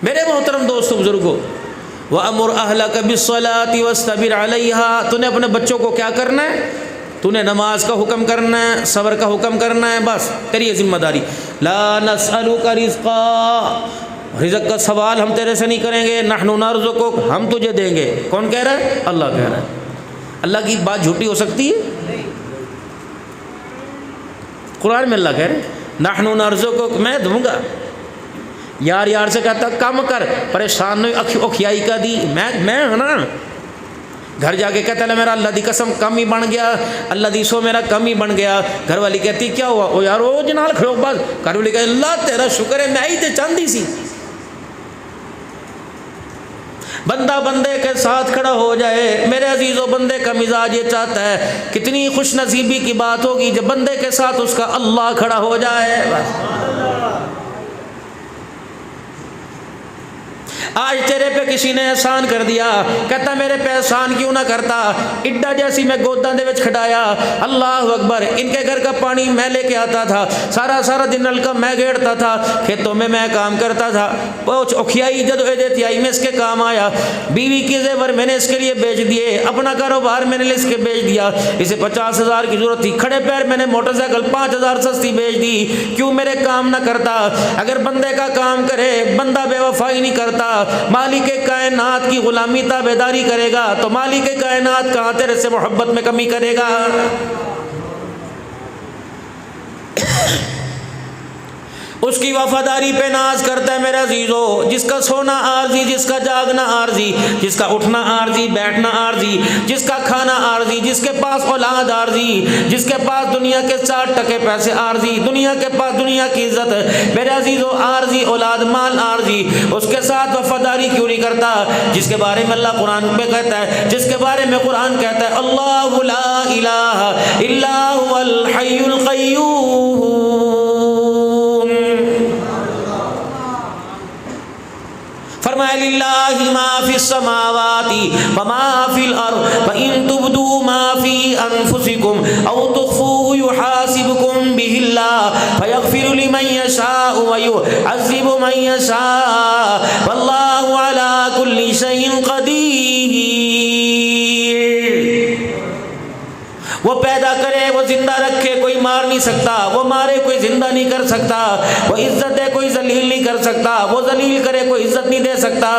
میرے محترم دوستو بزرگوں، وَأَمُرْ أَهْلَكَ بِالصَّلَاةِ وَاسْتَبِرْ عَلَيْهَا، تو نے اپنے بچوں کو کیا کرنا ہے؟ تو نے نماز کا حکم کرنا ہے، صبر کا حکم کرنا ہے، بس تیری ذمہ داری۔ لا نسألك رزقا، رزق کا سوال ہم تیرے سے نہیں کریں گے، نحن نرزقک، ہم تجھے دیں گے۔ کون کہہ رہا ہے؟ اللہ کہہ رہا ہے۔ اللہ کی بات جھوٹی ہو سکتی ہے؟ قرآن میں اللہ کہہ رہے ہیں نحن نرزقک، میں دوں گا۔ یار یار سے کہتا کم کر، پریشان نہیں، اوکھیائی کا دی، میں ہوں نا۔ گھر جا کے کہتا ہے میرا اللہ دی قسم کم ہی بن گیا، اللہ دی سو میرا کم ہی بن گیا۔ گھر والی کہتی کیا ہوا؟ او یار او جنال کھڑو بس۔ گھر والی کہتی اللہ تیرا شکر ہے میں ہی تے چاندی سی۔ بندہ بندے کے ساتھ کھڑا ہو جائے، میرے عزیزو بندے کا مزاج یہ چاہتا ہے، کتنی خوش نصیبی کی بات ہوگی جب بندے کے ساتھ اس کا اللہ کھڑا ہو جائے۔ آج تیرے پہ کسی نے احسان کر دیا، کہتا میرے پہ احسان کیوں نہ کرتا، اڈا جیسی میں گوداں دے وچ کھڑایا، اللہ اکبر، ان کے گھر کا پانی میں لے کے آتا تھا، سارا دن نلکا میں گیڑتا تھا، کھیتوں میں کام کرتا تھا، پوچھ اوکھیائی جدو دیتی آئی میں اس کے کام آیا، بیوی کے زیور میں نے اس کے لیے بیچ دیے، اپنا کاروبار میں نے اس کے بیچ دیا، اسے 50,000 کی ضرورت تھی، کھڑے پیر میں نے موٹر سائیکل 5,000 سستی بیچ دی، کیوں میرے کام نہ کرتا؟ اگر بندے کا کام کرے، بندہ بے وفائی نہیں کرتا، مالک کائنات کی غلامی تابعداری کرے گا تو مالک کائنات کہاں تیرے سے محبت میں کمی کرے گا؟ اس کی وفاداری پہ ناز کرتا ہے میرے عزیزو، جس کا سونا عارضی، جس کا جاگنا عارضی، جس کا اٹھنا عارضی، بیٹھنا عارضی، جس کا کھانا عارضی، جس کے پاس اولاد عارضی، جس کے پاس دنیا کے 60% پیسے عارضی، دنیا کے پاس دنیا کی عزت میرے عزیزو عارضی، اولاد مال عارضی، اس کے ساتھ وفاداری کیوں نہیں کرتا؟ جس کے بارے میں اللہ قرآن میں کہتا ہے، جس کے بارے میں قرآن کہتا ہے اللہ لا الہ الا هو الحی القیوم، فرمایا للہ ما فی السماوات وما فی الارض فإن تبدوا ما فی انفسکم او تخفوه یحاسبکم به اللہ فیغفر لمن یشاء ویعذب من یشاء واللہ علی کل شیء قدیر۔ وہ پیدا کرے، وہ زندہ رکھے، کوئی مار نہیں سکتا، وہ مارے کوئی زندہ نہیں کر سکتا، وہ عزت دے کوئی ذلیل نہیں کر سکتا، وہ ذلیل کرے کوئی عزت نہیں دے سکتا،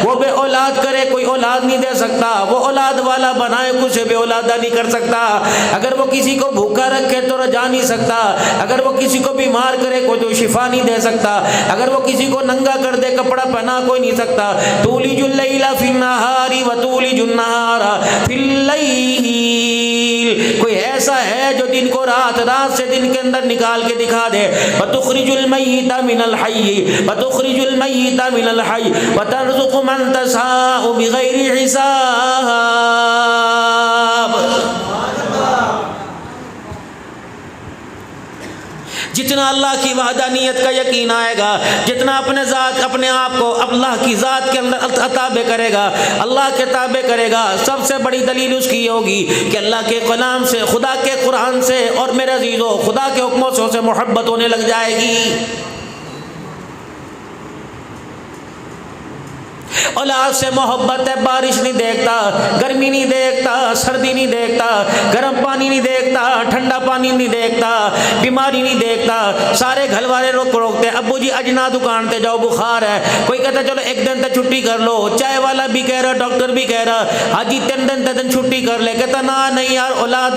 وہ بے اولاد کرے کوئی اولاد نہیں دے سکتا، وہ اولاد والا بنائے کچھ بے اولادہ نہیں کر سکتا، اگر وہ کسی کو بھوکا رکھے تو رجا نہیں سکتا، اگر وہ کسی کو بیمار کرے کوئی تو شفا نہیں دے سکتا، اگر وہ کسی کو ننگا کر دے کپڑا پہنا کوئی نہیں سکتا۔ تولج اللیل فی النہار وتولج النہار فی اللیل، کوئی ایسا ہے جو دن کو رات، رات سے دن کے اندر نکال کے دکھا دے۔ وتخرج المیت من الحی وتخرج المیت من الحی وترزق من تشاء بغیر حساب۔ جتنا اللہ کی وحدانیت کا یقین آئے گا، جتنا اپنے ذات، اپنے آپ کو اللہ کی ذات کے اندر تابع کرے گا، اللہ کے تابع کرے گا، سب سے بڑی دلیل اس کی ہوگی کہ اللہ کے کلام سے، خدا کے قرآن سے اور میرے عزیزو خدا کے حکموں سے اسے محبت ہونے لگ جائے گی۔ اولاد سے محبت ہے، بارش نہیں دیکھتا، گرمی نہیں دیکھتا، سردی نہیں دیکھتا، گرم پانی نہیں دیکھتا، ٹھنڈا پانی نہیں دیکھتا، بیماری نہیں دیکھتا، سارے گھر والے روکتے ہیں، ابو جی اجنا دکان تے جاؤ بخار ہے، کوئی کہتا چلو ایک دن تے چھٹی کر لو، چائے والا بھی کہہ رہا، ڈاکٹر بھی کہہ رہا حاجی 3 دن چھٹی کر لے، کہتا نہ نہیں یار اولاد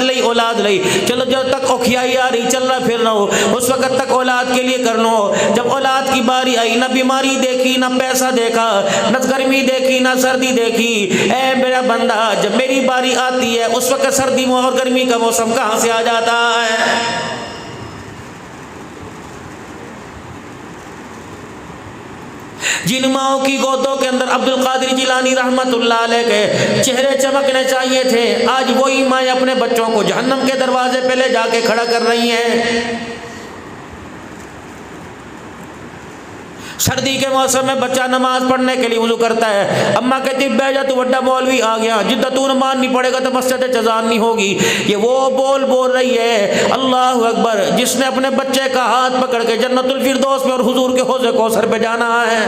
لئی، چلو جب تک اوکھیائی آ رہی چل رہا پھر رہا ہو اس وقت تک اولاد کے لیے کر لو، جب اولاد کی باری آئی نہ بیماری دیکھی، نہ پیسہ دیکھا، نہ گرمی دیکھی، نہ سردی دیکھی، اے میرا بندہ جب میری باری آتی ہے اس وقت سردی اور گرمی کا موسم کہاں سے آ جاتا ہے؟ جن ماؤں کی گودوں کے اندر عبد القادر جیلانی رحمت اللہ علیہ کے چہرے چمکنے چاہیے تھے، آج وہی مائیں اپنے بچوں کو جہنم کے دروازے پہ لے جا کے کھڑا کر رہی ہیں۔ سردی کے موسم میں بچہ نماز پڑھنے کے لیے وضو کرتا ہے، اماں کہتی بہ جا تو بڑا مولوی آ گیا، جدہ تو نماز نہیں پڑھے گا تو مسجد چذان نہیں ہوگی۔ یہ وہ بول رہی ہے اللہ اکبر جس نے اپنے بچے کا ہاتھ پکڑ کے جنت الفردوس میں اور حضور کے حوض کوثر پہ جانا ہے۔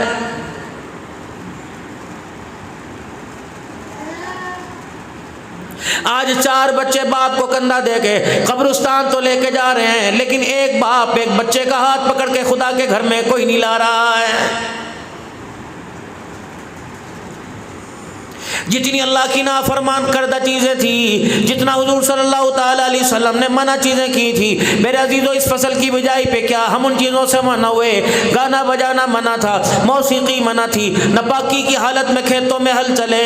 آج 4 بچے باپ کو کندھا دے کے قبرستان تو لے کے جا رہے ہیں، لیکن ایک باپ ایک بچے کا ہاتھ پکڑ کے خدا کے گھر میں کوئی نہیں لا رہا ہے۔ جتنی اللہ کی نافرمان کردہ چیزیں تھی، جتنا حضور صلی اللہ تعالی علیہ وسلم نے منع چیزیں کی تھی، میرے عزیزو اس فصل کی بجائی پہ کیا ہم ان چیزوں سے منع ہوئے؟ گانا بجانا منع تھا، موسیقی منع تھی، ناپاکی کی حالت میں کھیتوں میں ہل چلے،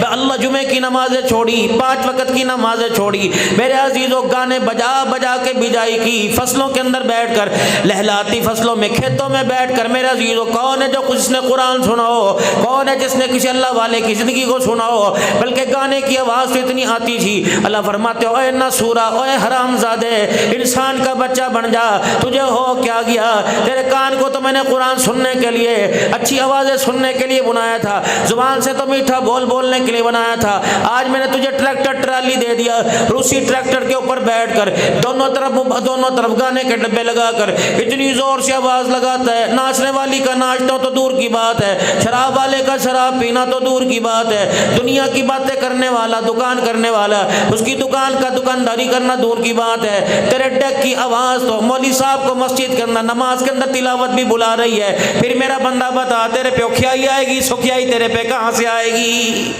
اللہ جمعے کی نمازیں چھوڑی، 5 وقت کی نمازیں چھوڑی، میرے عزیزو گانے بجا بجا کے بجائی کی، فصلوں کے اندر بیٹھ کر، لہلاتی فصلوں میں کھیتوں میں بیٹھ کر، میرے عزیزو کون ہے جو جس نے قرآن سنا ہو؟ کون ہے جس نے کسی اللہ والے کی زندگی کو سنا ہو؟ بلکہ گانے کی آواز تو اتنی آتی تھی، اللہ فرماتے ہو اے ناسورا، اے حرام زادے، انسان کا بچہ بن جا، تجھے ہو کیا گیا؟ تیرے کان کو تو میں نے قرآن سننے کے لیے، اچھی آوازیں سننے کے لیے بنایا تھا، زبان سے تو میٹھا بول بولنے کے لیے بنایا تھا، آج میں نے تجھے ٹریکٹر ٹرالی دے دیا، روسی ٹریکٹر کے اوپر بیٹھ کر دونوں طرف گانے کے ڈبے لگا کر اتنی زور سے آواز لگاتا ہے، ناچنے والی کا ناچنا تو دور کی بات ہے، شراب والے کا شراب پینا تو دور کی بات ہے، دنیا کی باتیں کرنے والا، دکان کرنے والا، اس کی دکان کا دکانداری کرنا دور کی بات ہے، تیرے ڈیک کی آواز تو مولوی صاحب کو مسجد کے اندر نماز کے اندر تلاوت بھی بلا رہی ہے، پھر میرا بندہ بتا تیرے پہ اوکھیائی آئے گی، سکھیائی تیرے پہ کہاں سے آئے گی؟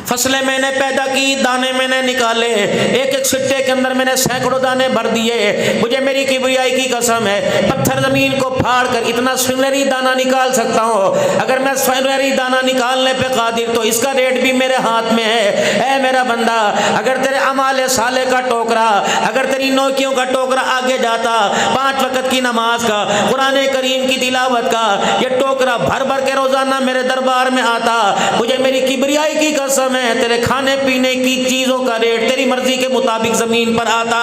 فصلیں میں نے پیدا کی، دانے میں نے نکالے، ایک ایک سٹے کے اندر میں نے سینکڑوں دانے بھر دیے، مجھے میری کبریائی کی قسم ہے، پتھر زمین کو پھاڑ کر اتنا سنہری دانہ نکال سکتا ہوں، اگر میں سنہری دانہ نکالنے پہ قادر تو اس کا ریٹ بھی میرے ہاتھ میں ہے۔ اے میرا بندہ، اگر تیرے اعمال صالح کا ٹوکرا، اگر تیری نیکیوں کا ٹوکرا آگے جاتا، 5 وقت کی نماز کا، قرآن کریم کی تلاوت کا یہ ٹوکرا بھر بھر کے روزانہ میرے دربار میں آتا، مجھے میری کبریائی کی قسم ہے تیرے کھانے پینے کی چیزوں کا ریٹ تیری مرضی کے مطابق زمین پر آتا۔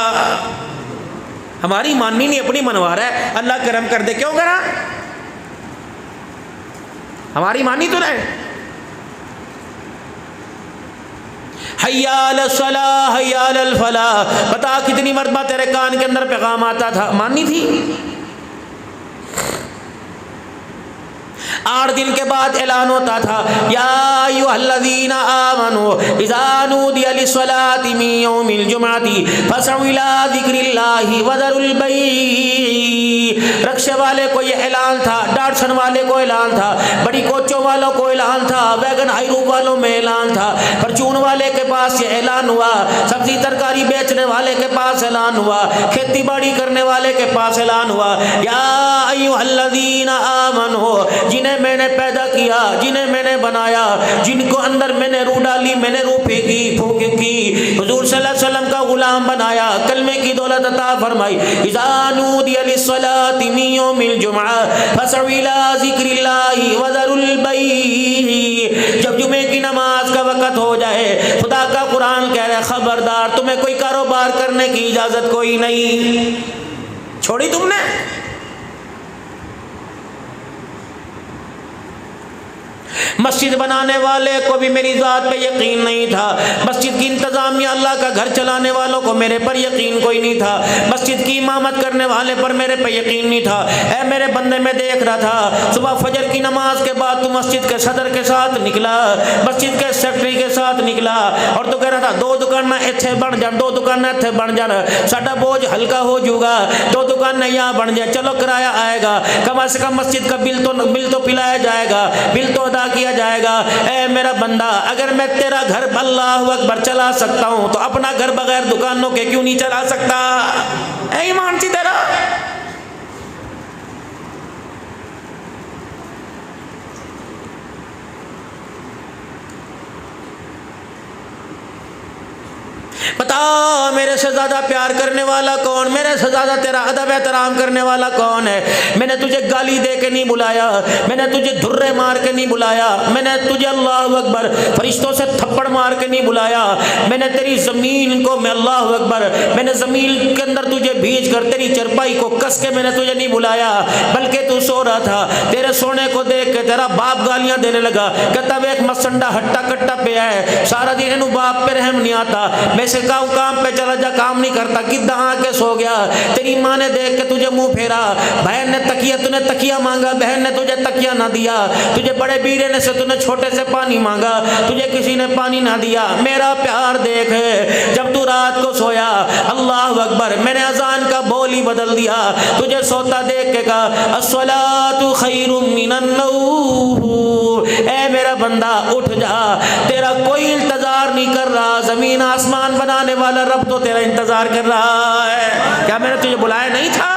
ہماری ماننی نہیں، اپنی منوا رہا ہے، اللہ کرم کر دے، کیوں کرا؟ ہماری مانی تو رہے۔ حی علی الصلاۃ حی علی الفلاح، بتا کتنی مرتبہ تیرے کان کے اندر پیغام آتا تھا، ماننی تھی؟ 8 دن کے بعد اعلان ہوتا تھا، یا ایھا الذین آمنوا اذا نودی للصلاۃ من یوم الجمعۃ فاسعوا الی ذکر اللہ وذروا البیع۔ رکشے والے کو یہ اعلان تھا، ڈاٹسن والے کو اعلان تھا، بڑی کوچوں والوں کو اعلان تھا، ویگن ہائیرو والوں میں اعلان تھا، پرچون والے کے پاس یہ اعلان ہوا، سبزی ترکاری بیچنے والے کے پاس اعلان ہوا، کھیتی باڑی کرنے والے کے پاس اعلان ہوا، یا ایھا الذین آمنوا، جنہیں میں نے پیدا کیا، جنہیں میں نے بنایا، جن کو اندر میں نے روح ڈالی، میں نے روح پھینکی حضور صلی اللہ علیہ وسلم کا غلام بنایا، کلمے کی دولت عطا فرمائی، اذا نودی للصلاۃ من یوم الجمعہ فاسعوا الی ذکر اللہ وذروا البیع۔ جب جمعے کی نماز کا وقت ہو جائے، خدا کا قرآن کہہ رہا ہے خبردار، تمہیں کوئی کاروبار کرنے کی اجازت کوئی نہیں، چھوڑی تم نے؟ مسجد بنانے والے کو بھی میری ذات پہ یقین نہیں تھا، مسجد کی انتظامیہ اللہ کا گھر چلانے والوں کو میرے پر یقین کوئی نہیں تھا، مسجد کی امامت کرنے والے پر میرے پہ یقین نہیں تھا۔ اے میرے بندے، میں دیکھ رہا تھا صبح فجر کی نماز کے بعد تو مسجد کے صدر کے ساتھ نکلا، مسجد کے سیکرٹری کے ساتھ نکلا، اور تو کہہ رہا تھا 2 دکانیں اتھے بن جان، 2 دکانیں اتھے بن جان، ساڈا بوجھ ہلکا ہو جوگا، 2 دکانیں یہاں بن جائے، چلو کرایہ آئے گا، کم از کم مسجد کا بل تو پلایا جائے گا، بل تو ادا کیا جائے گا۔ اے میرا بندہ، اگر میں تیرا گھر اللہ اکبر چلا سکتا ہوں تو اپنا گھر بغیر دکانوں کے کیوں نہیں چلا سکتا؟ اے ایمان سی تیرا۔ بتا میرے سے زیادہ پیار کرنے والا کون، میرے سے زیادہ تیرا ادب احترام کرنے والا کون ہے؟ میں نے تجھے گالی دے کے نہیں بلایا، میں نے تجھے دھرے مار کے نہیں بلایا، میں نے تجھے اللہ اکبر فرشتوں سے تھپڑ مار کے نہیں بلایا، میں نے تیری زمین کو، میں اللہ اکبر، میں نے زمین کے اندر تجھے بھیج کر تیری چرپائی کو کس کے میں نے تجھے نہیں بلایا، بلکہ تو سو رہا تھا، تیرے سونے کو دیکھ کے تیرا باپ گالیاں دینے لگا، کہتا ایک مسنڈا ہٹا کٹا پہ ہے، سارا دن انہوں باپ پہ رحم نہیں آتا، میں سے کام پہ چلا جا، کام نہیں کرتا، گدھا آ کے سو گیا، تیری ماں نے دیکھ کے تجھے منہ پھیرا، بہن نے تکیہ مانگا، بہن نے تجھے تکیہ نہ دیا، تجھے بڑے بیرے نے سے تجھے چھوٹے سے پانی مانگا، تجھے کسی نے پانی نہ دیا، میرا پیار دیکھ جب تو رات کو سویا، اللہ اکبر، میں نے اذان کا بول ہی بدل دیا، تجھے سوتا دیکھ کے کہا الصلاۃ خیر من النوم، اے میرا بندہ اٹھ جا، تیرا کوئی انتظار نہیں کر رہا، زمین آسمان بنانے والا رب تو تیرا انتظار کر رہا ہے، کیا میں نے تجھے بلایا نہیں تھا؟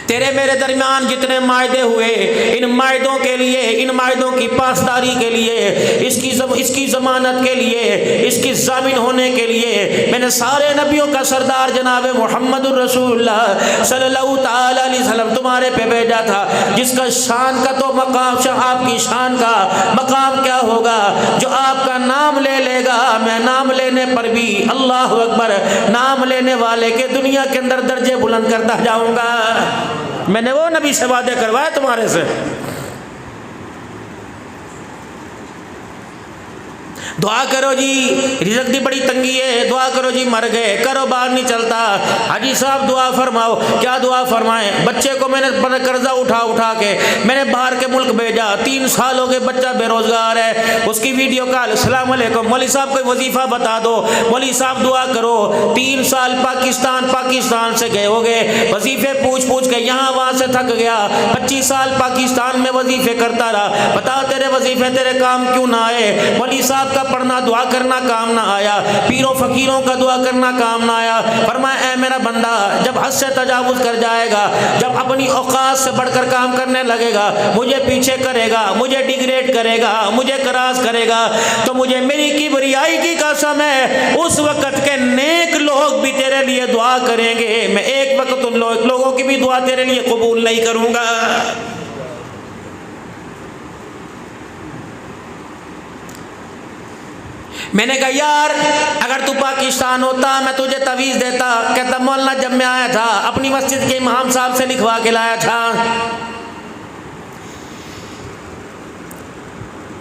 تیرے میرے درمیان جتنے معاہدے ہوئے، ان معاہدوں کے لیے، ان معاہدوں کی پاسداری کے لیے، اس کی ضمانت کے لیے، اس کی ضامن ہونے کے لیے میں نے سارے نبیوں کا سردار جناب محمد الرسول اللہ صلی اللہ تعالی علیہ وسلم تمہارے پہ بھیجا تھا، جس کا شان کا تو مقام، آپ کی شان کا مقام کیا ہوگا، جو آپ کا نام لے لے گا، میں نام لینے پر بھی اللہ اکبر، نام لینے والے کے دنیا کے اندر درجے بلند کرتا جاؤں گا۔ میں نے وہ نبی سے وعدے کروائے تمہارے سے۔ دعا کرو جی، رزق دی بڑی تنگی ہے، دعا کرو جی، مر گئے، کاروبار نہیں چلتا، حاجی صاحب دعا فرماؤ، کیا دعا فرمائیں؟ بچے کو میں نے قرضہ اٹھا کے میں نے باہر کے ملک بھیجا، 3 سال ہو گئے، بچہ بے روزگار ہے، اس کی ویڈیو کال، السلام علیکم مولوی صاحب کوئی وظیفہ بتا دو، مولوی صاحب دعا کرو، 3 سال پاکستان سے گئے ہو گئے، وظیفے پوچھ کے یہاں وہاں سے تھک گیا، 25 سال پاکستان میں وظیفے کرتا رہا، بتا تیرے وظیفے تیرے کام کیوں نہ آئے؟ مولوی صاحب کا پڑھنا دعا کرنا کام نہ آیا، پیروں فقیروں کا دعا کرنا کام نہ آیا، فرمایا اے میرا بندہ جب حد سے تجاوز کر جائے گا، جب اپنی اوقات سے بڑھ کر کام کرنے لگے گا، مجھے پیچھے کرے گا، مجھے ڈیگریڈ کرے گا، مجھے کراس کرے گا، تو مجھے میری کبریائی کی قسم ہے اس وقت کے نیک لوگ بھی تیرے لیے دعا کریں گے، میں ایک وقت ان لوگوں کی بھی دعا تیرے لیے قبول نہیں کروں گا۔ میں نے کہا یار اگر تو پاکستان ہوتا میں تجھے تعویذ دیتا، کہتا مولانا جب میں آیا تھا اپنی مسجد کے امام صاحب سے لکھوا کے لایا تھا،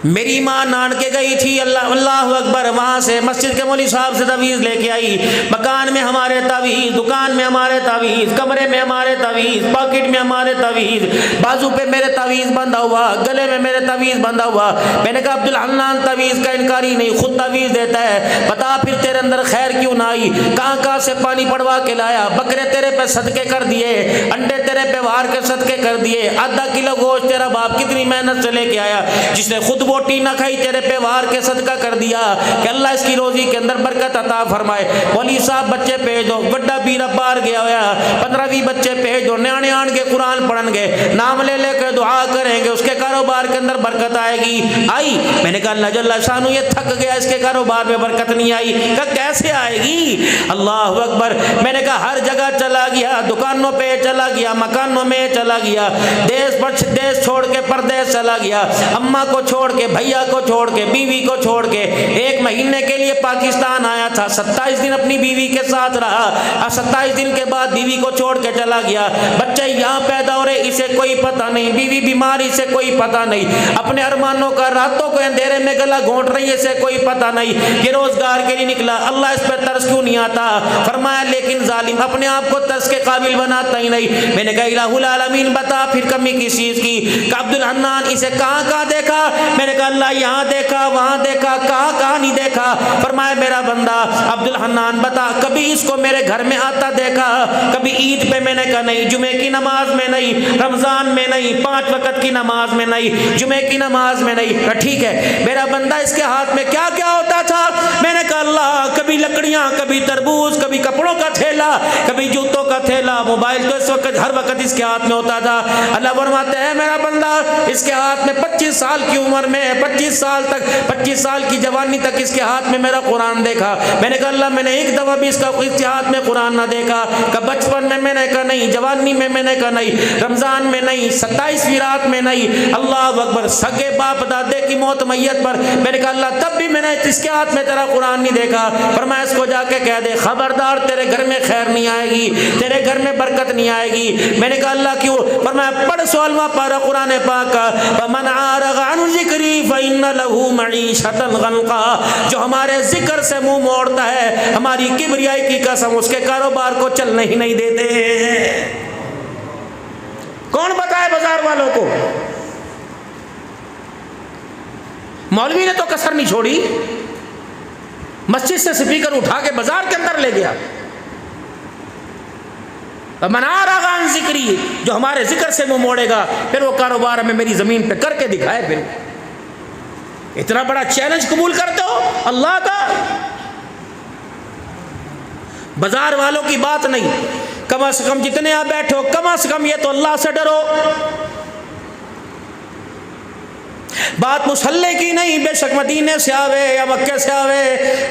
میری ماں نان کے گئی تھی، اللہ اکبر، وہاں سے مسجد کے مولوی صاحب سے تعویذ لے کے آئی، مکان میں ہمارے تعویذ، دکان میں ہمارے تعویذ، کمرے میں ہمارے تعویذ، پاکٹ میں ہمارے تعویذ، بازو پہ میرے تعویذ بندھا ہوا، گلے میں میرے تعویذ بندھا ہوا۔ میں نے کہا عبدالحنان تعویذ کا انکاری نہیں، خود تعویذ دیتا ہے، بتا پھر تیرے اندر خیر کیوں نہ آئی؟ کہاں سے پانی پڑوا کے لایا، بکرے تیرے پہ صدقے کر دیے، انڈے تیرے پہ وار کے صدقے کر دیے، آدھا کلو گوشت تیرا باپ کتنی محنت سے لے کے آیا، جس نے خود روٹی نہ کھائی تیرے پہ وار کے صدقہ کر دیا کہ اللہ اس کی روزی کے اندر برکت عطا فرمائے۔ مولوی صاحب بچے بھیج دو، بڑا بیرا باہر گیا ہوا، 15-20 بچے بھیج دو، نیانے آن کے قرآن پڑھن گے، نام لے لے کے دعا کریں گے، اس کے کاروبار کے اندر برکت آئے گی۔ آئی؟ میں نے کہا اللہ جل شانہ یہ تھک گیا، اس کے کاروبار میں برکت نہیں آئی۔ کہا کیسے آئے گی؟ اللہ اکبر۔ میں نے کہا ہر جگہ چلا گیا، دکانوں پہ چلا گیا، مکانوں میں چلا گیا، دیش چھوڑ کے پردیس چلا گیا، اماں کو چھوڑ کے، بھیا کو چھوڑ کے، بیوی کو چھوڑ کے، 1 مہینے کے لیے پاکستان آیا تھا، 27 دن اپنی بیوی کے ساتھ رہا، اور 27 دن کے بعد بیوی کو چھوڑ کے چلا گیا۔ بچے یہاں پیدا ہو رہے، اسے کوئی پتہ نہیں، بیوی بیماری سے کوئی پتہ نہیں، اپنے ارمانوں کا راتوں کو اندھیرے میں گلا گھونٹ رہی ہے، اسے کوئی پتہ نہیں کہ روزگار کے لیے نکلا، اللہ اس پہ ترس کیوں نہیں آتا؟ فرمایا لیکن ظالم اپنے آپ کو ترس کے قابل بناتا ہی نہیں۔ میں نے کہا الہ العالمین بتا پھر کمی کس چیز کی؟ کہ عبدالحنان اسے کہاں دیکھا؟ میں نے کہا اللہ یہاں دیکھا، وہاں دیکھا، کہاں نہیں دیکھا؟ فرمایا میرا بندہ عبدالحنان بتا کبھی اس کو میرے گھر میں آتا دیکھا؟ کبھی عید پہ؟ میں نے کہا نہیں، جمعے کی نماز میں نہیں، رمضان میں نہیں، 5 وقت کی نماز میں نہیں، جمعے کی نماز میں نہیں۔ ٹھیک ہے میرا بندہ اس کے ہاتھ میں کیا ہوتا تھا؟ میں نے کہا اللہ کبھی لکڑیاں، کبھی تربوز، کبھی کپڑوں کا تھیلا، کبھی جوتوں کا تھیلا، موبائل تو اس وقت ہر وقت اس کے ہاتھ میں ہوتا تھا۔ اللہ فرماتے ہیں میرا بندہ اس کے ہاتھ میں 25 سال کی عمر میں، 25 سال کی جوانی تک اس کے ہاتھ میں میرا قرآن دیکھا۔ میں نے کہا اللہ میں نے ایک دفعہ بھی اس کے ہاتھ میں قرآن نہ دیکھا۔ کہ بچپن میں نے کہا نہیں، جوانی میں نے کہا نہیں، رمضان میں نہیں، 27ویں رات میں نہیں، اللہ اکبر، سگے باپ دادے کی موت میت پر۔ میں نے کہا اللہ تب بھی میں نے اس کے ہاتھ میں تیرا قرآن نہیں دیکھا۔ فرمایا اس کو جا کے کہہ دے خبردار تیرے گھر میں خیر نہیں آئے گی، تیرے گھر میں برکت نہیں آئے گی۔ میں نے کہا اللہ کیوں؟ فرمایا پڑھ 16واں پارہ قرآن پاک کا، فَمَنْ أَعْرَضَ عَنْ ذِكْرِي فَإِنَّ لَهُ مَعِيشَةً ضَنْكًا، جو ہمارے ذکر سے منہ موڑتا ہے، ہماری کبریائی کی قسم اس کے کاروبار کو چلنے ہی نہیں دیتے۔ کون بتائے بازار والوں کو؟ مولوی نے تو کسر نہیں چھوڑی، مسجد سے سپیکر اٹھا کے بازار کے اندر لے گیا۔ من أعرض عن ذکری، جو ہمارے ذکر سے منہ موڑے گا پھر وہ کاروبار ہمیں میری زمین پہ کر کے دکھائے۔ پھر اتنا بڑا چیلنج قبول کرتے ہو اللہ کا؟ بازار والوں کی بات نہیں، کم از کم جتنے آپ بیٹھو کم از کم یہ تو اللہ سے ڈرو۔ بات مسلح کی نہیں، بے شک مدینے سے آوے یا مکے سے آوے،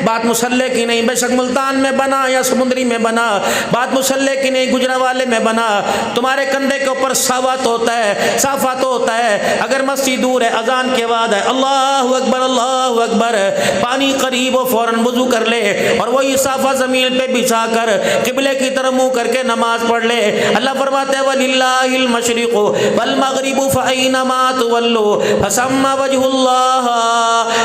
بات مسلح کی نہیں، بے شک ملتان میں بنا یا سمندری میں بنا، بات مسلح کی نہیں، گجرانوالے میں بنا، تمہارے کندھے کے اوپر صافات ہوتا ہے، صافات ہوتا ہے، اگر مسجد دور ہے اذان کے بعد ہے اللہ اکبر اللہ اکبر، پانی قریب ہو فوراً وضو کر لے اور وہی صافہ زمین پہ بچھا کر قبلے کی طرف منہ کر کے نماز پڑھ لے۔ اللہ فرماتے ہیں وَلِلَّهِ الْمَشْرِقُ وَالْمَغْرِبُ فَأَيْنَمَا تُوَلُّوا فَثَمَّ وجہ اللہ۔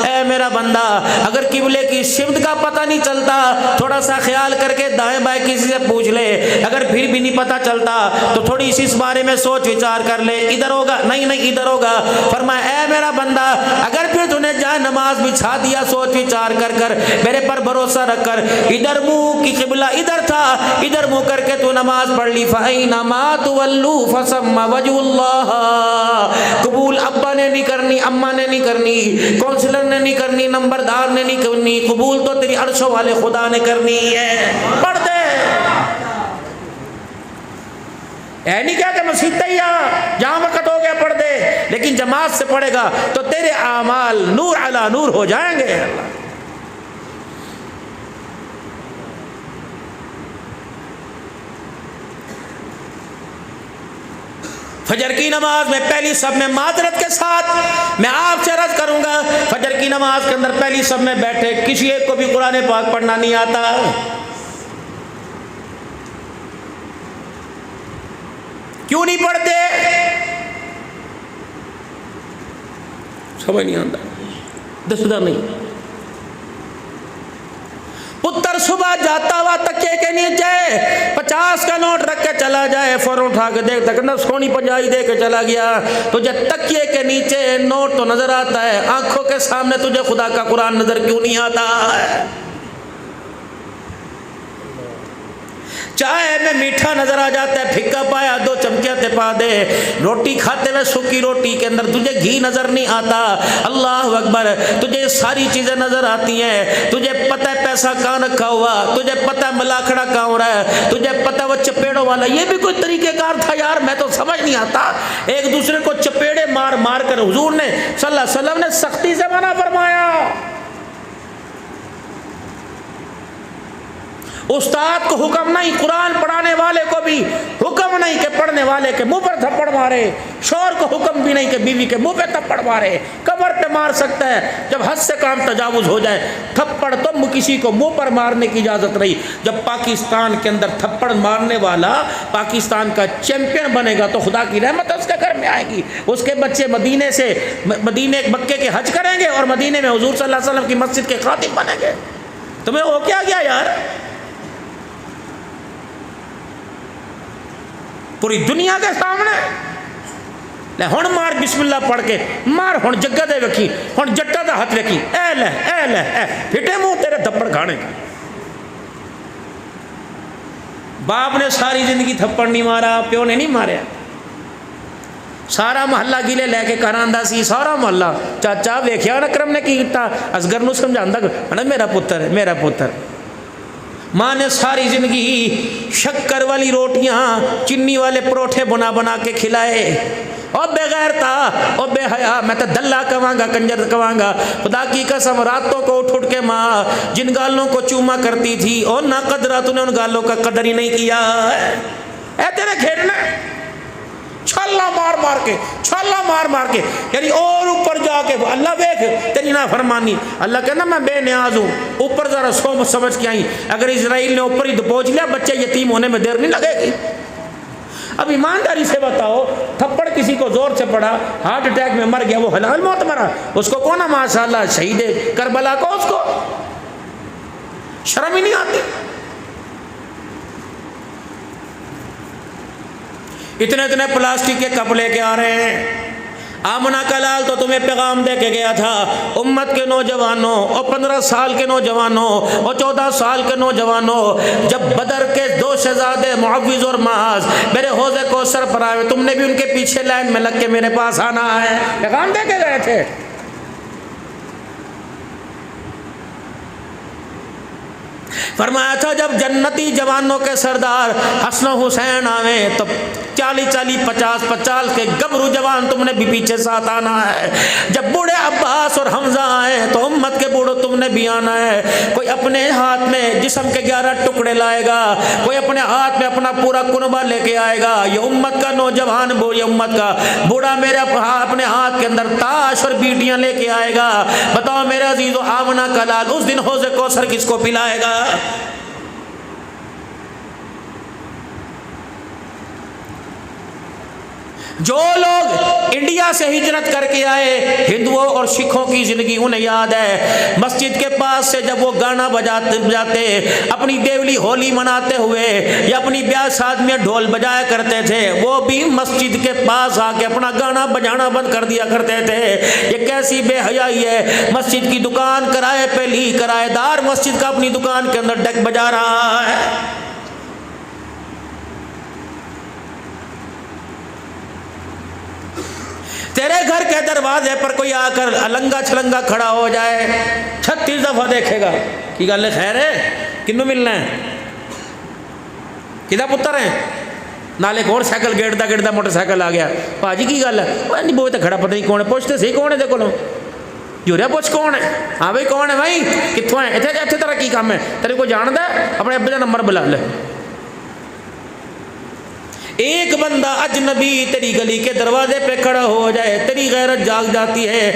اے میرا بندہ، اگر قبلے کی سمت کا پتہ نہیں چلتا تھوڑا سا خیال کر کے دائیں بائیں کسی سے پوچھ لے، اگر پھر بھی نہیں پتہ چلتا تو تھوڑی سی اس بارے میں سوچ وچار کر لے، ادھر ہوگا نہیں ادھر ہوگا۔ فرمایا اے میرا بندہ، اگر پھر تو نے جائے نماز بچھا دیا سوچ وچار کر کر میرے پر بھروسہ رکھ کر، ادھر منہ کی قبلہ ادھر تھا، ادھر منہ کر کے تو نماز پڑھ لی، فَأَيْنَمَا تُوَلُّوا فَثَمَّ وَجْهُ اللَّهِ۔ قبول ابا نے نہیں کرنی، اماں نے نہیں کرنی، کونسلر نے نہیں کرنی، نمبردار نے نہیں کرنی، قبول تو تیری عرشوں والے خدا نے کرنی ہے۔ پڑھ دے، اے نہیں کہا کہ مسجد تیار جہاں وقت ہو گیا پڑھ دے، لیکن جماعت سے پڑھے گا تو تیرے اعمال نور علی نور ہو جائیں گے۔ فجر کی نماز میں پہلی صف میں معذرت کے ساتھ میں آپ سے عرض کروں گا، فجر کی نماز کے اندر پہلی صف میں بیٹھے کسی ایک کو بھی قرآن پاک پڑھنا نہیں آتا، کیوں نہیں پڑھتے؟ سمجھ نہیں آتا، دسدہ نہیں۔ پتر صبح جاتا ہوا تکیے کے نیچے 50 کا نوٹ رکھ کے چلا جائے، فوراً اٹھا کے دیکھ تک نہ سونی 50 دے کے چلا گیا، تجھے تکیے کے نیچے نوٹ تو نظر آتا ہے، آنکھوں کے سامنے تجھے خدا کا قرآن نظر کیوں نہیں آتا ہے؟ چائے میں میٹھا نظر آ جاتا ہے، پھکا پایا 2 چمچے پا دے، روٹی کھاتے ہوئے سوکھی روٹی کے اندر تجھے گھی نظر نہیں آتا، اللہ اکبر، تجھے ساری چیزیں نظر آتی ہیں، تجھے پتہ ہے پیسہ کہاں رکھا ہوا، تجھے پتہ ہے ملاکھڑا کہاں ہو رہا ہے، تجھے پتہ وہ چپیڑوں والا، یہ بھی کوئی طریقہ کار تھا یار، میں تو سمجھ نہیں آتا، ایک دوسرے کو چپیڑے مار مار کر حضور نے صلی اللہ علیہ وسلم نے سختی سے منع فرمایا۔ استاد کو حکم نہیں، قرآن پڑھانے والے کو بھی حکم نہیں کہ پڑھنے والے کے منہ پر تھپڑ مارے، شوہر کو حکم بھی نہیں کہ بیوی کے منہ پہ تھپڑ مارے، کمر پہ مار سکتا ہے جب حد سے کام تجاوز ہو جائے، تھپڑ تو کسی کو منہ پر مارنے کی اجازت نہیں۔ جب پاکستان کے اندر تھپڑ مارنے والا پاکستان کا چیمپئن بنے گا تو خدا کی رحمت اس کے گھر میں آئے گی، اس کے بچے مدینے مکے کے حج کریں گے اور مدینے میں حضور صلی اللہ علیہ وسلم کی مسجد کے خاتم بنیں گے۔ تمہیں ہو کیا گیا یار؟ پوری دنیا کے سامنے لے ہن مار بسم اللہ پڑھ کے مار، ہن جگہ دے وکھی، ہن جٹا دا ہاتھ وکھی، اے لے پھٹے منہ تیرے تھپڑ کھانے کا۔ باپ نے ساری زندگی تھپڑ نہیں مارا، پیو نے نہیں ماریا، سارا محلہ گیلے لے کے کراندہ سی، سارا محلہ چاچا ویکھیا اکرم نے کی کیتا، اصغر نو سمجھاندا کہ میرا پتر ہے میرا پتر۔ ماں نے ساری زندگی شکر والی روٹیاں چینی والے پروٹھے بنا بنا کے کھلائے، اور بے غیر تھا اور بے حیا، میں تو دلہ کہواں گا کنجر کہواں گا، خدا کی قسم راتوں کو اٹھ کے ماں جن گالوں کو چوما کرتی تھی اور ناقدرہ تو نے ان گالوں کا قدر ہی نہیں کیا ہے۔ اے تیرے کھیلنا چھالا مار مار کے یعنی اور اوپر جا کے اللہ دیکھ تیری نافرمانی. اللہ کہنا میں بے نیاز ہوں, اوپر ذرا سمجھ کے آئی. اگر اسرائیل نے اوپر ہی پہنچ لیا بچے یتیم ہونے میں دیر نہیں لگے گی. اب ایمانداری سے بتاؤ, تھپڑ کسی کو زور سے پڑا, ہارٹ اٹیک میں مر گیا, وہ حلال موت مرا, اس کو کون ماشاءاللہ شہید کربلا کو, اس کو شرم ہی نہیں آتی. اتنے پلاسٹک کے کپ لے کے آ رہے ہیں. آمنہ کا لال تو تمہیں پیغام دے کے گیا تھا, امت کے نوجوانوں اور 15 سال کے نوجوانوں اور 14 سال کے نوجوانوں, جب بدر کے 2 شہزادے معوذ اور معاذ میرے حوض کوثر پر آئے, تم نے بھی ان کے پیچھے لائن میں لگ کے میرے پاس آنا ہے. پیغام دے کے گئے تھے. فرمایا تھا جب جنتی جوانوں کے سردار حسن و حسین آویں تو 40 50 کے گبرو جوان تم نے بھی پیچھے ساتھ آنا ہے. جب بوڑھے عباس اور حمزہ آئے تو امت کے بوڑھوں تم نے بھی آنا ہے. کوئی اپنے ہاتھ میں جسم کے 11 ٹکڑے لائے گا, کوئی اپنے ہاتھ میں اپنا پورا کنبہ لے کے آئے گا. یہ امت کا نوجوان یہ امت کا بوڑھا میرے اپنے ہاتھ کے اندر تاش اور بیٹیاں لے کے آئے گا. بتاؤ میرے عزیز و آمنہ کا لال اس دن حوض کوثر کس کو پلائے گا؟ جو لوگ انڈیا سے ہجرت کر کے آئے, ہندوؤں اور سکھوں کی زندگی انہیں یاد ہے. مسجد کے پاس سے جب وہ گانا بجاتے اپنی دیولی ہولی مناتے ہوئے یا اپنی بیاہ شادی میں ڈھول بجایا کرتے تھے, وہ بھی مسجد کے پاس آ کے اپنا گانا بجانا بند کر دیا کرتے تھے. یہ کیسی بے حیائی ہے. مسجد کی دکان کرائے پہ لی, کرایہ دار مسجد کا اپنی دکان کے اندر ڈیک بجا رہا ہے. تیرے گھر کے دروازے پر کوئی آ کر النگا چھلنگا کھڑا ہو جائے, 36 دفعہ دیکھے گا کی گل ہے, خیر ہے, کنوں ملنا ہے, کدا پتر ہیں, نالے اور سائیکل گیڑتا موٹر سائیکل آ گیا, پاجی کی گل ہے, نہیں بوئے تو کھڑا پتہ نہیں کون ہے, پوچھتے صحیح کون ہے دے کولوں, جوریا پوچھ کون ہے, ہاں بھائی کون ہے بھائی, کتوں ہے, اتنے طرح کی کام ہے, تیرے کو جاندا ہے, اپنے ابے کا نمبر بلا لے. ایک بندہ اجنبی تیری گلی کے دروازے پہ کھڑا ہو جائے, تیری غیرت جاگ جاتی ہے.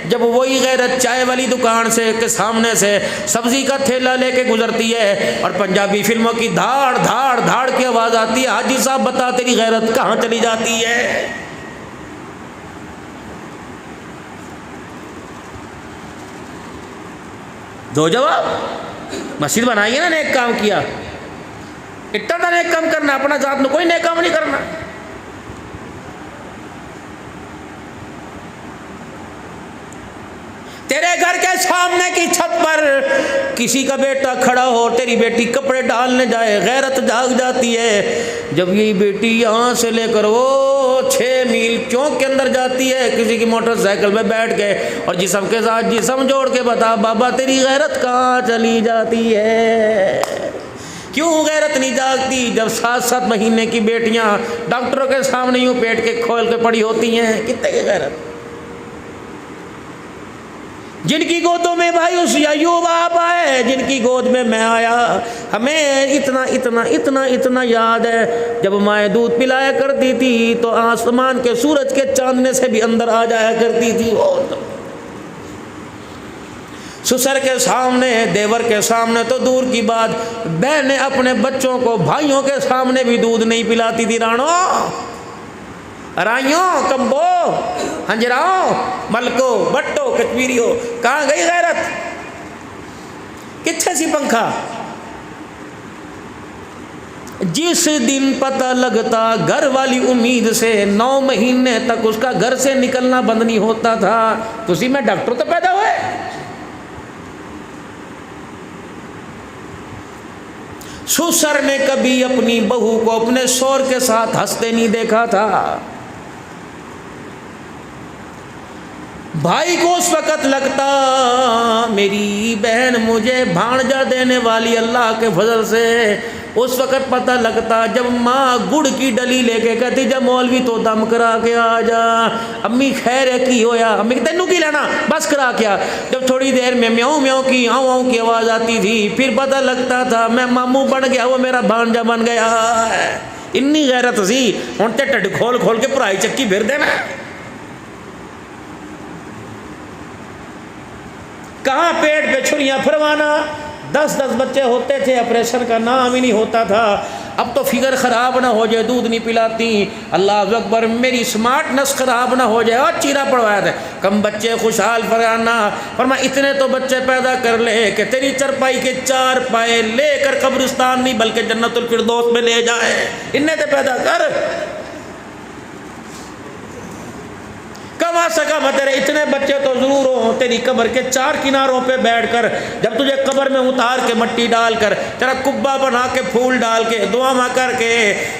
جب وہی غیرت چائے والی دکان سے کے سامنے سے سبزی کا تھیلا لے کے گزرتی ہے اور پنجابی فلموں کی دھاڑ دھاڑ دھاڑ کی آواز آتی ہے, حاجی صاحب بتا تیری غیرت کہاں چلی جاتی ہے؟ دو جواب. مسجد بنائی ہے نا, نیک کام کیا, اتنا نیک کام کرنا, اپنا ذات میں کوئی نیک کام نہیں کرنا. تیرے گھر کے سامنے کی چھت پر کسی کا بیٹا کھڑا ہو, تیری بیٹی کپڑے ڈالنے جائے, غیرت جاگ جاتی ہے. جب یہ بیٹی یہاں سے لے کر وہ 6 میل چوک کے اندر جاتی ہے کسی کی موٹر سائیکل میں بیٹھ کے, اور جسم کے ساتھ جسم جوڑ کے بتا بابا تیری غیرت کہاں چلی جاتی ہے؟ کیوں غیرت نہیں جاگتی جب 7 مہینے کی بیٹیاں ڈاکٹروں کے سامنے یوں پیٹ کے کھول کے پڑی ہوتی ہیں؟ کتنے کی غیرت. جن کی گودوں میں بھائی اس ایوب آپ آئے, جن کی گود میں میں آیا, ہمیں اتنا اتنا اتنا اتنا یاد ہے جب مائیں دودھ پلایا کرتی تھی تو آسمان کے سورج کے چاندنے سے بھی اندر آ جایا کرتی تھی. سسر کے سامنے, دیور کے سامنے تو دور کی بات, بہنیں اپنے بچوں کو بھائیوں کے سامنے بھی دودھ نہیں پلاتی تھی. رانو, رائیوں, کمبو, ہنجراؤں, ملکو, بٹو, کچویریو, کہاں گئی غیرت؟ کتھے سی پنکھا؟ جس دن پتہ لگتا گھر والی امید سے 9 مہینے تک اس کا گھر سے نکلنا بند نہیں ہوتا تھا. تو اسی میں ڈاکٹر تو پیدا ہوئے. سسر نے کبھی اپنی بہو کو اپنے شوہر کے ساتھ ہنستے نہیں دیکھا تھا. بھائی کو اس وقت لگتا میری بہن مجھے بھانجا دینے والی اللہ کے فضل سے اس وقت پتہ لگتا جب ماں گڑ کی ڈلی لے کے کہتی جب مولوی تو دم کرا کے آ جا، امی خیر ہے کی ہویا، امی کہ تینوں کی لینا بس کرا کیا، جب تھوڑی دیر میں میاؤں میاؤں کی آؤں آؤں کی آواز آتی تھی پھر پتہ لگتا تھا میں ماموں بن گیا، وہ میرا بھانجا بن گیا ہے۔ انی غیرت سی، ہن تے ٹڈ کھول کھول کے پڑھائی چکی پھر دینا، کہاں پیٹ پہ چھریاں پھروانا، 10 بچے ہوتے تھے، آپریشن کا نام ہی نہیں ہوتا تھا، اب تو فگر خراب نہ ہو جائے دودھ نہیں پلاتی، اللہ اکبر میری سمارٹنس خراب نہ ہو جائے، اور چیرا پڑوایا تھا، کم بچے خوشحال فرانا، فرمایا اتنے تو بچے پیدا کر لے کہ تیری چرپائی کے 4 پائے لے کر قبرستان نہیں بلکہ جنت الفردوس میں لے جائے، انہیں تو پیدا کر، کما سکا تیرے اتنے بچے تو ضرور ہوں، تیری قبر کے 4 کناروں پہ بیٹھ کر جب تجھے قبر میں اتار کے مٹی ڈال کر تیرا کبا بنا کے پھول ڈال کے دعا کر کے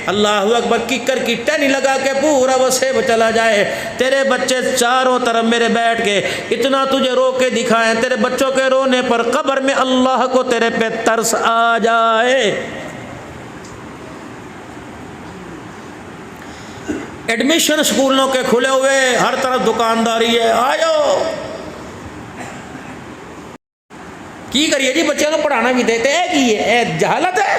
اللہ اکبر ککر کی ٹہنی لگا کے پورا وہ سیب چلا جائے، تیرے بچے چاروں طرف میرے بیٹھ کے اتنا تجھے رو کے دکھائیں، تیرے بچوں کے رونے پر قبر میں اللہ کو تیرے پہ ترس آ جائے۔ ایڈمیشن سکولوں کے کھلے ہوئے، ہر طرف دکانداری ہے، آجو کی کریے جی، بچوں کو پڑھانا بھی دیتے ہیں کہ یہ جہالت ہے۔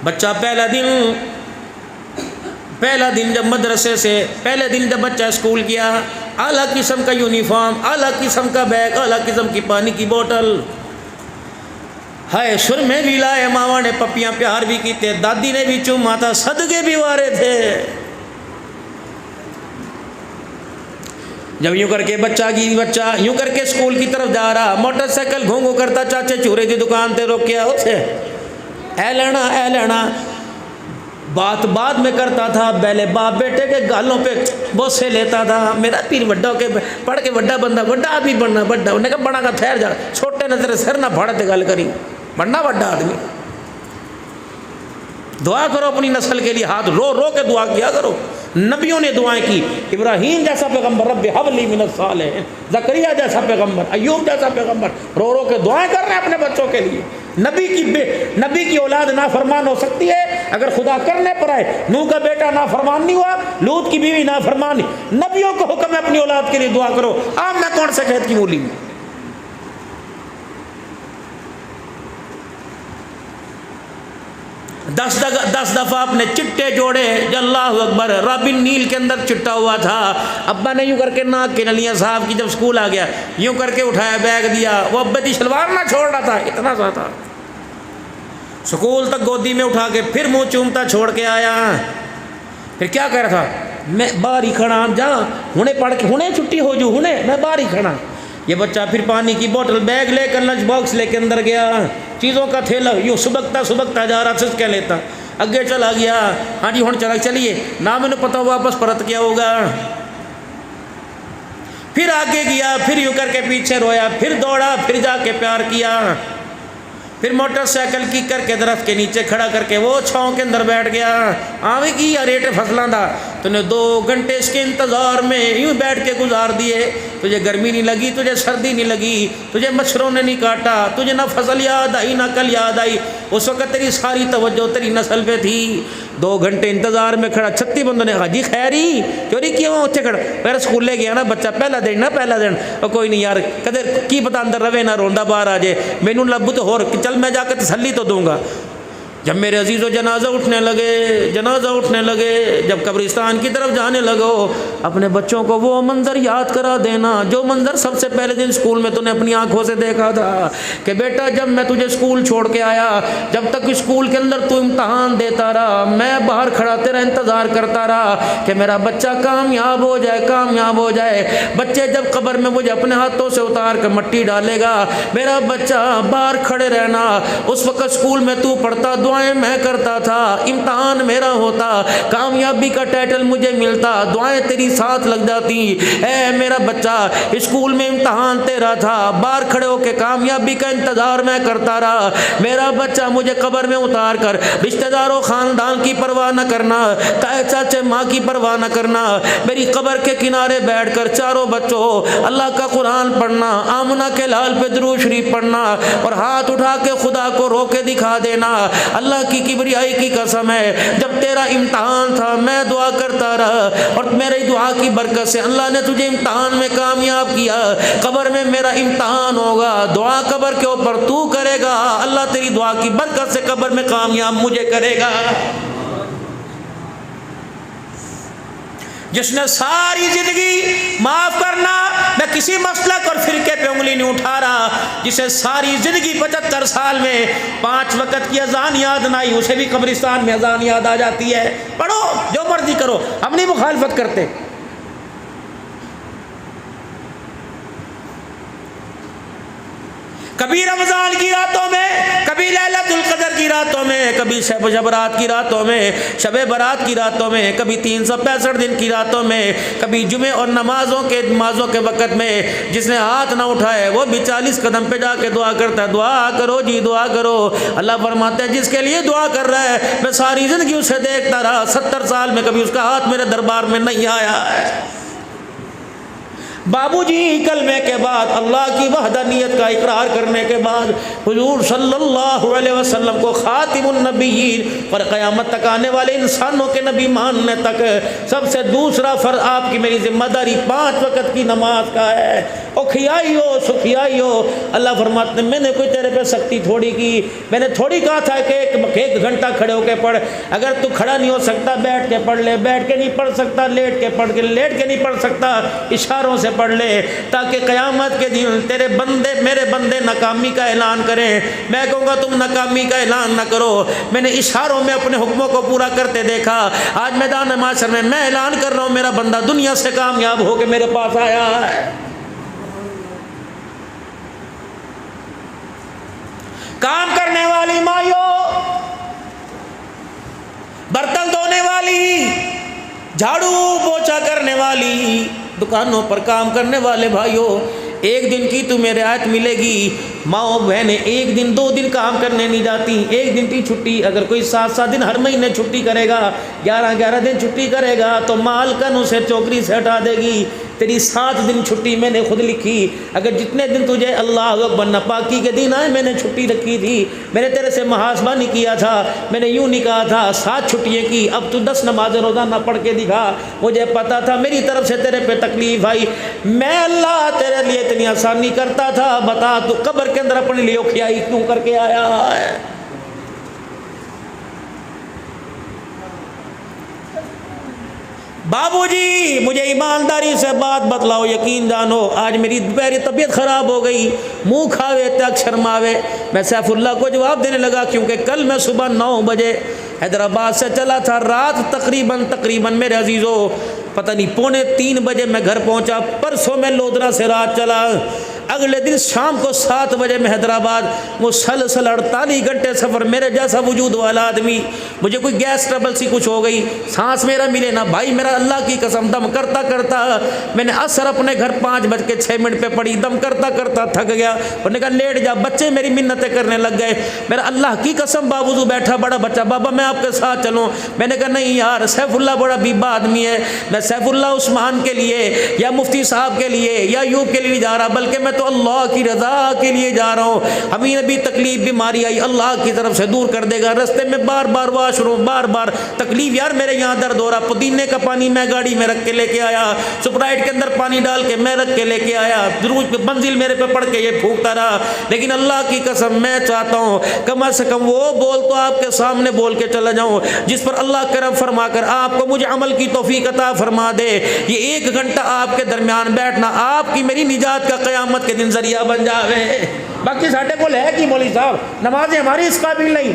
بچہ پہلا دن جب مدرسے سے پہلے دن جب بچہ اسکول گیا، اعلیٰ قسم کا یونیفارم، اعلیٰ قسم کا بیگ، اعلیٰ قسم کی پانی کی بوتل، ہائے سر میں بھی لائے، ماما نے پپیاں پیار بھی کیتے، دادی نے بھی چوما تھا، صدقے بھی وارے تھے۔ جب یوں کر کے بچہ یوں کر کے اسکول کی طرف جا رہا، موٹر سائیکل گھونگو کرتا چاچے چورے کی دکان تے روکیا اسے، اے لینا بات بعد میں کرتا تھا، پہلے باپ بیٹے کے گالوں پہ بوسے لیتا تھا، میرا پیر وڈا کے پڑھ کے وڈا بندہ، وڈا آدمی بننا، وڈا انہیں کہا بڑا کا ٹھہر جا، چھوٹے نظر سر نہ پھاڑتے گل کری، بننا وڈا آدمی، دعا کرو اپنی نسل کے لیے، ہاتھ رو رو کے دعا کیا کرو، نبیوں نے دعائیں کی، ابراہیم جیسا پیغمبر رب حب لی من الصالحین، زکریا جیسا پیغمبر، ایوب جیسا پیغمبر رو رو کے دعائیں کر رہے ہیں اپنے بچوں کے لیے۔ نبی کی اولاد نافرمان ہو سکتی ہے اگر خدا کرنے پر آئے، نوح کا بیٹا نافرمان نہیں ہوا، لوط کی بیوی نافرمان نہیں، نبیوں کو حکم ہے اپنی اولاد کے لیے دعا کرو، آپ میں کون سے قید کی مولی میں۔ 10 دفعہ اپنے چٹے جوڑے، اللہ اکبر، رابن نیل کے اندر چٹا ہوا تھا، ابا نے یوں کر کے ناک کے نلیاں صاحب کی، جب اسکول آ گیا یوں کر کے اٹھایا بیگ دیا، وہ ابا کی شلوار نہ چھوڑ رہا تھا، اتنا سا تھا، اسکول تک گودی میں اٹھا کے پھر منہ چومتا چھوڑ کے آیا، پھر کیا کہہ رہا تھا، میں باہر ہی کھڑا جا ہنے پڑھ کے ہنے چھٹی ہو جو ہنے میں باہر ہی کھڑا۔ یہ بچہ پھر پانی کی بوتل بیگ لے کر لنچ باکس لے کے اندر گیا، چیزوں کا تھیلا یوں سبکتا جا رہا، سچ کہہ لیتا، اگے چلا گیا، ہاں جی ہن چلیے نہ میں نے پتا واپس پرت کیا ہوگا، پھر آگے گیا، پھر یوں کر کے پیچھے رویا، پھر دوڑا، پھر جا کے پیار کیا، پھر موٹر سائیکل کی کر کے درخت کے نیچے کھڑا کر کے وہ چھاؤں کے اندر بیٹھ گیا، آویں کی ریٹ فصلاں دا، تو نے 2 گھنٹے اس کے انتظار میں یوں بیٹھ کے گزار دیے، تجھے گرمی نہیں لگی، تجھے سردی نہیں لگی، تجھے مچھروں نے نہیں کاٹا، تجھے نہ فصل یاد آئی نہ کل یاد آئی، اس وقت تیری ساری توجہ تیری نسل پہ تھی، 2 گھنٹے انتظار میں کھڑا، 36 بندوں نے کہا جی خیری چوری کیوں اتنے کھڑا، پہلے اسکول لے گیا نا بچہ، پہلا دن، کوئی نہیں یار کدھر کی پتا اندر روے نہ روندا باہر آ جائے، مینوں لبو تو ہور چل میں جا کے تسلی تو دوں گا۔ جب میرے عزیز و جنازہ اٹھنے لگے، جب قبرستان کی طرف جانے لگو، اپنے بچوں کو وہ منظر یاد کرا دینا جو منظر سب سے پہلے دن اسکول میں تو نے اپنی آنکھوں سے دیکھا تھا، کہ بیٹا جب میں تجھے اسکول چھوڑ کے آیا، جب تک اسکول کے اندر تو امتحان دیتا رہا، میں باہر کھڑا تیرا انتظار کرتا رہا کہ میرا بچہ کامیاب ہو جائے، بچے جب قبر میں مجھے اپنے ہاتھوں سے اتار کر مٹی ڈالے گا، میرا بچہ باہر کھڑے رہنا، اس وقت اسکول میں تو پڑھتا دعائیں دعائیں میں کرتا تھا، امتحان میرا ہوتا، کامیابی کا ٹائٹل مجھے ملتا، دعائیں تیری ساتھ لگ جاتی۔ اے میرا بچہ، اسکول میں امتحان تیرا تھا، باہر کھڑے ہو کے کامیابی کا انتظار میں کرتا رہا۔ میرا بچہ، مجھے قبر میں اتار کر رشتہ داروں خاندان کی پرواہ نہ کرنا، تائے چاچے ماں کی پرواہ نہ کرنا، میری قبر کے کنارے بیٹھ کر چاروں بچوں اللہ کا قرآن پڑھنا، آمنہ کے لال پہ درود شریف پڑھنا اور ہاتھ اٹھا کے خدا کو رو کے دکھا دینا۔ اللہ کی کبریائی کی قسم ہے، جب تیرا امتحان تھا میں دعا کرتا رہا اور میری دعا کی برکت سے اللہ نے تجھے امتحان میں کامیاب کیا۔ قبر میں میرا امتحان ہوگا، دعا قبر کے اوپر تو کرے گا، اللہ تیری دعا کی برکت سے قبر میں کامیاب مجھے کرے گا۔ جس نے ساری زندگی معاف کرنا، میں کسی مسلک اور فرقے پہ انگلی نہیں اٹھا رہا، جسے ساری زندگی 75 سال میں 5 وقت کی اذان یاد نہ آئی، اسے بھی قبرستان میں اذان یاد آ جاتی ہے۔ پڑھو جو مرضی کرو، ہم نہیں مخالفت کرتے۔ کبھی رمضان کی راتوں میں، کبھی لیلۃ القدر کی راتوں میں، کبھی شب برات کی راتوں میں، شب برات کی راتوں میں، کبھی 365 دن کی راتوں میں، کبھی جمعے اور نمازوں کے وقت میں، جس نے ہاتھ نہ اٹھائے وہ بھی 40 قدم پہ جا کے دعا کرتا ہے۔ دعا کرو جی، دعا کرو۔ اللہ فرماتے ہیں جس کے لیے دعا کر رہا ہے میں ساری زندگی اسے دیکھتا رہا، 70 سال میں کبھی اس کا ہاتھ میرے دربار میں نہیں آیا ہے۔ بابو جی کلمے کے بعد، اللہ کی وحدانیت کا اقرار کرنے کے بعد، حضور صلی اللہ علیہ وسلم کو خاتم النبیین اور قیامت تک آنے والے انسانوں کے نبی ماننے تک سب سے دوسرا فرض آپ کی میری ذمہ داری 5 وقت کی نماز کا ہے۔ او کھیائی ہو سکھیائی ہو، اللہ فرماتے ہیں میں نے کوئی تیرے پہ سختی تھوڑی کی، میں نے تھوڑی کہا تھا کہ ایک گھنٹہ کھڑے ہو کے پڑھ، اگر تو کھڑا نہیں ہو سکتا بیٹھ کے پڑھ لے، بیٹھ کے نہیں پڑھ سکتا لیٹ کے پڑھ کے، لیٹ کے نہیں پڑھ سکتا اشاروں سے پڑھ لے، تاکہ قیامت کے دن تیرے بندے میرے بندے ناکامی کا اعلان کریں۔ میں کہوں گا تم ناکامی کا اعلان نہ کرو، میں نے اشاروں میں اپنے حکموں کو پورا کرتے دیکھا۔ آج میدان معاشر میں اعلان کر رہا ہوں میرا بندہ دنیا سے کامیاب ہو کے میرے پاس آیا ہے۔ کام کرنے والی مائیوں، برتن دھونے والی، جھاڑو پوچھا کرنے والی، دکانوں پر کام کرنے والے بھائیوں، ایک دن کی تمہیں رعایت ملے گی۔ ماؤں بہنیں ایک دن 2 دن کام کرنے نہیں جاتی، ایک دن کی چھٹی، اگر کوئی 7 دن ہر مہینے چھٹی کرے گا، 11 دن چھٹی کرے گا تو مالکن اسے چوکری سے ہٹا دے گی۔ تیری 7 دن چھٹی میں نے خود لکھی، اگر جتنے دن تجھے اللہ اکبر ناپاکی کے دن آئے میں نے چھٹی رکھی تھی، میں نے تیرے سے محاسبہ نہیں کیا تھا، میں نے یوں نہیں کہا تھا 7 چھٹیاں کی، اب تو 10 نمازیں روزانہ پڑھ کے دکھا، مجھے پتا تھا میری طرف سے تیرے پہ تکلیف آئی، میں اللہ تیرے لیے اتنی آسانی کرتا تھا، بتا تو قبر کے اندر اپنے لیے کھیائی کیوں کر کے آیا ہے؟ بابو جی مجھے ایمانداری سے بات بتلاؤ، یقین جانو آج میری دوپہری طبیعت خراب ہو گئی، منہ کھاوے تک شرماوے۔ میں سیف اللہ کو جواب دینے لگا کیونکہ کل میں صبح 9 بجے حیدرآباد سے چلا تھا، رات تقریباً میرے عزیزوں پتہ نہیں 2:45 بجے میں گھر پہنچا، پرسوں میں لودھرا سے رات چلا، اگلے دن شام کو 7 بجے میں حیدرآباد، مسلسل 48 گھنٹے سفر، میرے جیسا وجود والا آدمی، مجھے کوئی گیس ٹربل سی کچھ ہو گئی، سانس میرا ملے نہ بھائی، میرا اللہ کی قسم دم کرتا کرتا میں نے عصر اپنے گھر 5:06 پہ پڑھی، دم کرتا کرتا تھک گیا، انہوں نے کہا لیٹ جا، بچے میری منتیں کرنے لگ گئے، میرا اللہ کی قسم باوضو بیٹھا بڑا بچہ، بابا میں آپ کے ساتھ چلوں، میں نے کہا نہیں یار، سیف اللہ بڑا بیبا آدمی ہے، میں سیف اللہ عثمان کے لیے یا مفتی صاحب کے لیے یا یوب کے لیے جا رہا، بلکہ میں تو اللہ کی رضا کے لیے جا رہا ہوں، ہمیں نبی تکلیف بیماری آئی اللہ کی طرف سے دور کر دے گا، رستے میں بار بار واش روم، بار بار تکلیف، یار میرے یہاں درد ہو رہا، پودینے کا پانی میں گاڑی میں رکھ کے لے کے آیا، سپرائٹ کے اندر پانی ڈال کے میں رکھ کے لے کے آیا، درود پہ منزل میرے پہ پڑھ کے یہ پھونکتا رہا، لیکن اللہ کی قسم میں چاہتا ہوں کم از کم وہ بول تو آپ کے سامنے بول کے چلا جاؤں جس پر اللہ کرم فرما کر آپ کو مجھے عمل کی توفیق عطا فرما دے، یہ 1 گھنٹہ آپ کے درمیان بیٹھنا آپ کی میری نجات کا قیامت کے دن ذریعہ بن جاوے۔ باقی ساڈے کو ہے کہ مولوی صاحب نمازیں ہماری اس قابل نہیں،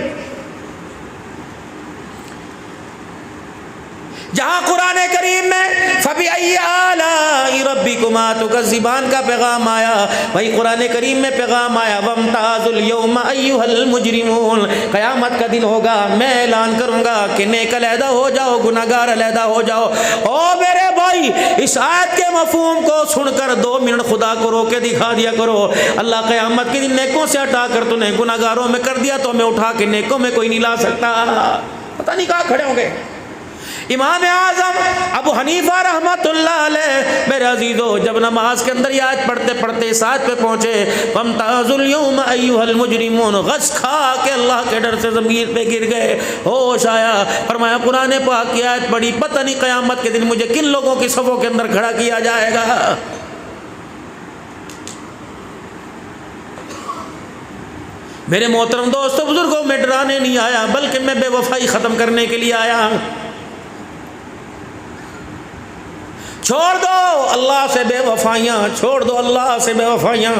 جہاں قرآن کریم میں فَبِأَيِّ آلَاءِ رَبِّكُمَا تُكَذِّبَانِ کا پیغام آیا، وہی قرآن کریم میں پیغام آیا وَامْتَازُوا الْيَوْمَ أَيُّهَا الْمُجْرِمُونَ، قیامت کا دن ہوگا، میں اعلان کروں گا کہ نیک علیحدہ ہو جاؤ، گناہگار علیحدہ ہو جاؤ۔ او میرے بھائی، اس آیت کے مفہوم کو سن کر 2 منٹ خدا کو رو کے دکھا دیا کرو۔ اللہ قیامت کے دن نیکوں سے ہٹا کر تو نے گناہگاروں میں کر دیا، تو ہمیں اٹھا کے نیکوں میں کوئی نہیں لا سکتا۔ پتہ نہیں کہاں کھڑے ہوں گے۔ امام اعظم ابو حنیفہ رحمۃ اللہ علیہ، میرے عزیزو، جب نماز کے اندر یہ آیت پڑھتے پڑھتے اس آیت پہ پہنچے وَامْتَازُوا الْيَوْمَ أَيُّهَا الْمُجْرِمُونَ، غش کھا کے اللہ کے ڈر سے زمین پہ گر گئے، ہوش آیا، فرمایا قرآن پاک کی آیت پڑھی، پتہ نہیں قیامت کے دن مجھے کن لوگوں کی صفوں کے اندر کھڑا کیا جائے گا۔ میرے محترم دوستو بزرگوں، میں ڈرانے نہیں آیا، بلکہ میں بے وفائی ختم کرنے کے لیے آیا ہوں۔ چھوڑ دو اللہ سے بے وفائیاں، چھوڑ دو اللہ سے بے وفائیاں۔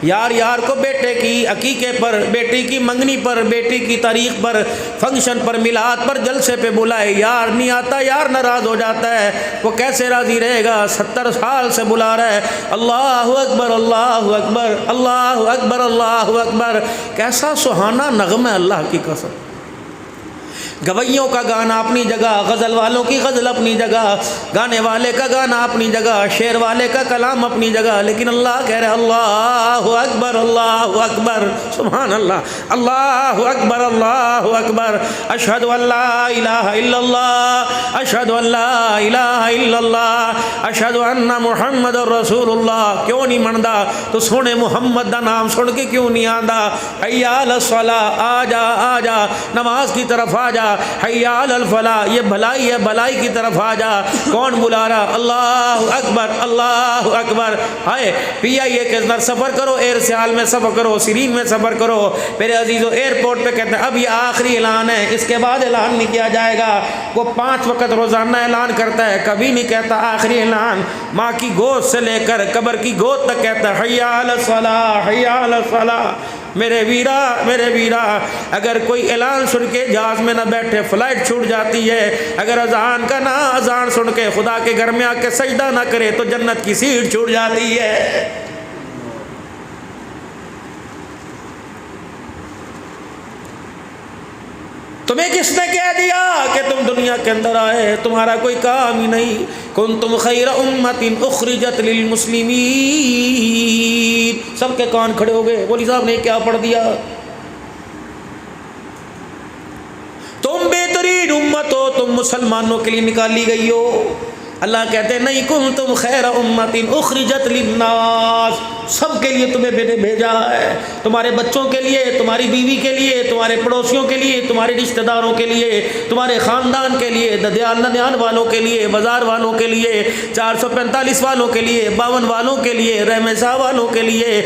یار یار کو بیٹے کی عقیقے پر، بیٹی کی منگنی پر، بیٹی کی تاریخ پر، فنکشن پر، میلاد پر، جلسے پہ بلائے، یار نہیں آتا، یار ناراض ہو جاتا ہے، وہ کیسے راضی رہے گا؟ 70 سال سے بلا رہا ہے، اللہ اکبر اللہ اکبر اللہ اکبر اللہ اکبر۔ کیسا سہانا نغمہ ہے، اللہ کی قسم۔ گویوں کا گانا اپنی جگہ، غزل والوں کی غزل اپنی جگہ، گانے والے کا گانا اپنی جگہ، شعر والے کا کلام اپنی جگہ، لیکن اللہ کہہ رہے اللہ اکبر اللہ اکبر، سبحان اللہ، اللہ اکبر اللہ اکبر، اشہد ان لا الہ الا اللہ، اشہد ان لا الہ الا اللہ، اشہد ان محمد رسول اللہ۔ کیوں نہیں مندا؟ تو سونے محمد دا نام سن کے کیوں نہیں آندا؟ حی علی الصلاۃ، آ جا آ جا، نماز کی طرف آ جا، حی علی الفلاح، یہ بھلائی ہے، بھلائی کی طرف آ جا۔ کون بلا رہا؟ اللہ اکبر اللہ اکبر۔ ہائے پی آئی اے کے اندر سفر کرو، ایئر سیال میں سفر کرو، سیرین میں سفر کرو، میرے عزیزو ایئرپورٹ پہ کہتے ہیں اب یہ آخری اعلان ہے، اس کے بعد اعلان نہیں کیا جائے گا۔ وہ 5 وقت روزانہ اعلان کرتا ہے، کبھی نہیں کہتا آخری اعلان۔ ماں کی گود سے لے کر قبر کی گود تک کہتا ہے حی علی الصلاح حی علی الفلاح۔ میرے ویرا میرے ویرا، اگر کوئی اعلان سن کے جہاز میں نہ بیٹھے، فلائٹ چھوٹ جاتی ہے، اگر اذان کا نہ اذان سن کے خدا کے گھر میں آ کے سجدہ نہ کرے تو جنت کی سیٹ چھوٹ جاتی ہے۔ تمہیں کس نے کہہ دیا کہ تم دنیا کے اندر آئے؟ تمہارا کوئی کام ہی نہیں۔ کنتم خیر امت اخرجت للمسلمین۔ سب کے کان کھڑے ہو گئے، مولوی صاحب نے کیا پڑھ دیا؟ تم بہترین امت ہو، تم مسلمانوں کے لیے نکالی گئی ہو۔ اللہ کہتے ہیں نہیں، کنتم خیر امت اخرجت للناس، سب کے لیے تمہیں میں نے بھیجا ہے، تمہارے بچوں کے لیے، تمہاری بیوی کے لیے، تمہارے پڑوسیوں کے لیے، تمہارے رشتہ داروں کے لیے، تمہارے خاندان کے لیے، ددیال ننیال والوں کے لیے، بازار والوں کے لیے، 445 والوں کے لیے، 52 والوں کے لیے، رحمِ شاہ والوں کے لیے،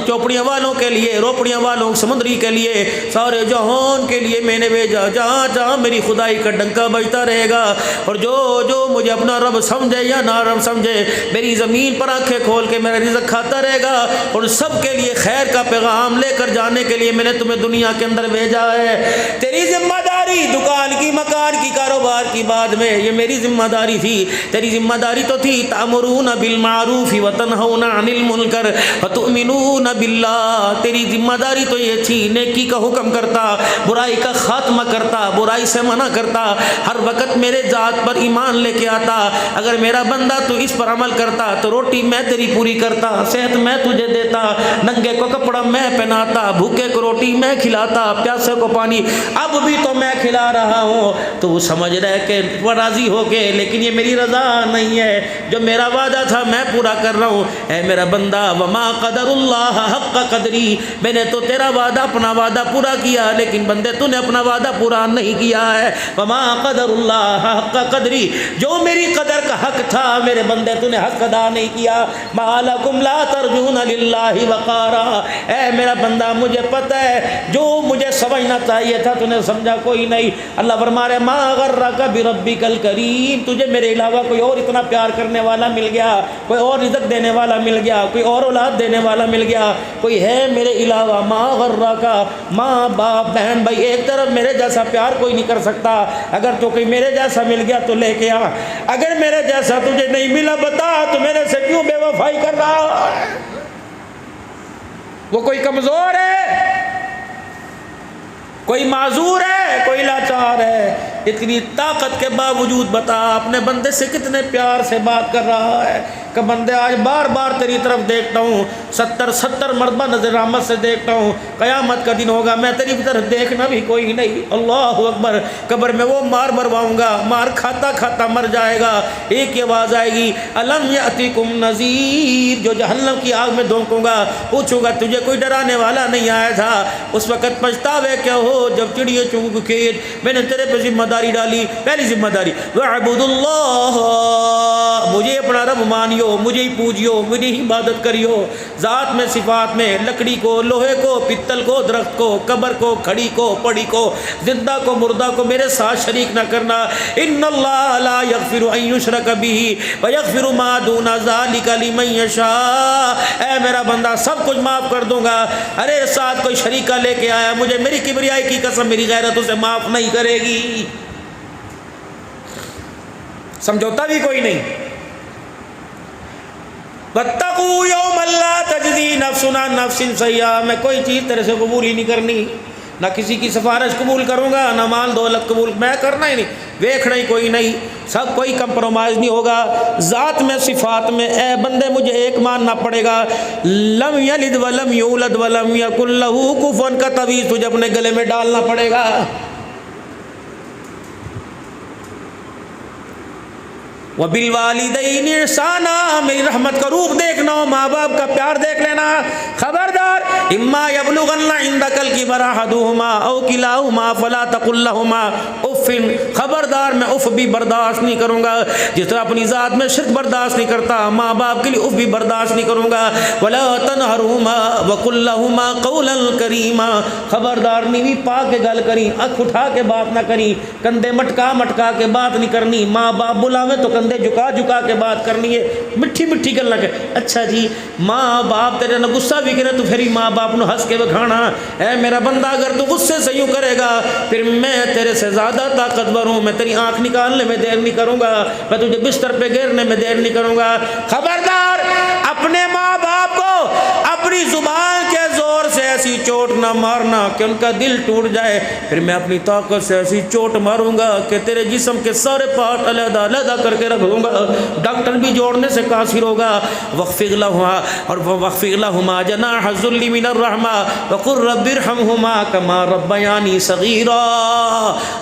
چوپڑیاں والوں کے لیے، روپڑیاں والوں سمندری کے لیے، سارے جہان کے لیے میں نے بھیجا۔ جہاں جہاں میری خدائی کا ڈنکا بجتا رہے گا، اور جو جو مجھے اپنا رب سمجھے یا نہ رب سمجھے، میری زمین پر آنکھیں کھول کے میرا رزق کھاتا رہے گا، اور سب کے لیے خیر کا پیغام لے کر جانے کے لیے میں نے تمہیں دنیا کے اندر بھیجا ہے۔ تیری ذمہ داری دکان کی، مکان کی، کاروبار کی بعد میں، یہ میری ذمہ داری تھی۔ تیری ذمہ داری تو تھی تأمرون بالمعروف وتنہون عن المنکر وتؤمنون باللہ، تیری ذمہ داری تو یہ تھی نیکی کا حکم کرتا، برائی کا خاتمہ کرتا، برائی سے منع کرتا، ہر وقت میرے ذات پر ایمان لے کے آتا۔ اگر میرا بندہ تو اس پر عمل کرتا تو روٹی میں تیری پوری کرتا، صحت میں تجھے دیتا، ننگے کو کپڑا میں پہناتا، بھوکے کو روٹی میں کھلاتا، پیاسے کو پانی اب بھی تو میں کھلا رہا ہوں۔ تو سمجھ رہے کہ وہ راضی ہو کے، لیکن یہ میری رضا نہیں ہے، جو میرا وعدہ تھا میں پورا کر رہا ہوں۔ اے میرا بندہ، وما قدر اللہ حق قدری، میں نے تو تیرا وعدہ، اپنا وعدہ پورا کیا، لیکن بندے تو نے اپنا وعدہ پورا نہیں کیا ہے۔ وما قدر اللہ حق قدری، جو میری قدر کا حق تھا میرے بندے تو نے حق ادا نہیں کیا۔ ما لکم لا ترجون للہ وقارا، اے میرا بندہ مجھے پتہ ہے جو مجھے سمجھ سمجھنا چاہیے تھا تو نے سمجھا کوئی نہیں۔ اللہ فرما رہے ما غرک بربک الکریم، تجھے میرے علاوہ کوئی اور اتنا پیار کرنے والا مل گیا، کوئی اور رزق دینے والا مل گیا، کوئی اور اولاد دینے والا مل گیا، کوئی ہے میرے علاوہ؟ ما غرک، ماں باپ بہن بھائی ایک طرف میرے جیسا پیار کوئی نہیں کر سکتا، اگر تو کوئی میرے جیسا مل گیا تو لے کے آ، اگر میرے جیسا تجھے نہیں ملا بتا تو میرے سے کیوں بے وفائی کر رہا ہے؟ وہ کوئی کمزور ہے، کوئی معذور ہے، کوئی لاچار ہے، اتنی طاقت کے باوجود بتا اپنے بندے سے کتنے پیار سے بات کر رہا ہے کہ بندے آج بار بار تیری طرف دیکھتا ہوں، 70 مرتبہ نظر رحمت سے دیکھتا ہوں، قیامت کا دن ہوگا میں تیری طرف دیکھنا بھی کوئی نہیں۔ اللہ اکبر، قبر میں وہ مار مرواؤں گا، مار کھاتا کھاتا مر جائے گا، ایک ہی آواز آئے گی الم یاتکم نذیر، جو جہنم کی آگ میں دھونکوں گا، پوچھوں گا تجھے کوئی ڈرانے والا نہیں آیا تھا؟ اس وقت پچھتاوے کیا ہو جب چڑیے چونگ کھیت میں نے تیرے پہ ذمہ داری ڈالی۔ پہلی ذمہ داری وَاعْبُدُ اللَّهَ، مجھے اپنا رب مانیو، مجھے ہی پوجیو، مجھے ہی عبادت کریو، ذات میں صفات میں، لکڑی کو، لوہے کو، پتل کو، درخت کو، قبر کو، کھڑی کو، پڑی کو، زندہ کو، مردہ کو میرے ساتھ شریک نہ کرنا۔ ان اللہ لا یغفر ان یشرک بہ ویغفر ما دون ذلک لمن یشاء، اے میرا بندہ سب کچھ معاف کر دوں گا، ارے ساتھ کوئی شریکہ لے کے آیا مجھے میری کبریائی کی قسم میری غیرت اسے معاف نہیں کرے گی، سمجھوتا بھی کوئی نہیں۔ وَاتَّقُوا يَوْمًا لَا تَجْزِي نَفْسٌ عَن نَفْسٍ شَيْئًا، میں کوئی چیز تیرے سے قبول ہی نہیں کرنی، نہ کسی کی سفارش قبول کروں گا، نہ مال دولت قبول، میں کرنا ہی نہیں، دیکھنا ہی کوئی نہیں، سب کوئی کمپرومائز نہیں ہوگا۔ ذات میں صفات میں اے بندے مجھے ایک ماننا پڑے گا، لم یلد ولم یولد ولم یکن لہ کفوا کا تعویذ تجھے اپنے گلے میں ڈالنا پڑے گا۔ وَبِالْوَالِدَيْنِ اِحْسَانًا، میری رحمت کا روپ دیکھنا ہو، ماں باپ کا پیار دیکھ لینا۔ خبردار اما یبلغن عندک الکبر احدہما او کلاہما فلا تقل لہما اف، خبردار میں اف بھی برداشت نہیں کروں گا، جس طرح اپنی ذات میں شرک برداشت نہیں کرتا ماں باپ کے لیے اف بھی برداشت نہیں کروں گا۔ ولا تنہرہما وقل لہما قولا کریما، خبردار نیوی پا کے گل کریں، اکھ اٹھا کے بات نہ کریں، کندھے مٹکا مٹکا کے بات نہیں کرنی، ماں باپ بلاوے تو کندھے جھکا جھکا کے بات کرنی ہے، مٹھی مٹھی گل نہ کہ اچھا جی ماں باپ تیرے نہ غصہ بھی کرے تو پھر ماں باپ نو ہنس کے بکھانا۔ اے میرا بندہ اگر تو غصے سے یوں کرے گا پھر میں تیرے سے زیادہ طاقتور ہوں، میں تیری آنکھ نکالنے میں دیر نہیں کروں گا، میں تجھے بستر پہ گھیرنے میں دیر نہیں کروں گا۔ خبردار اپنے ماں باپ کو اپنی زبان کے زور سے ایسی چوٹ نہ مارنا کہ ان کا دل ٹوٹ جائے، پھر میں اپنی طاقت سے ایسی چوٹ ماروں گا کہ تیرے جسم کے سارے پارٹ علیحدہ علیحدہ کر کے رکھ دوں گا، ڈاکٹر بھی جوڑنے سے قاصر ہوگا۔ وَخْفِضْ لَهُمَا، اور وَخْفِضْ لَهُمَا جَنَاحَ الذُّلِّ مِنَ الرَّحْمَةِ وَقُلْ رَبِّ ارْحَمْهُمَا كَمَا رَبَّيَانِي صَغِيرًا۔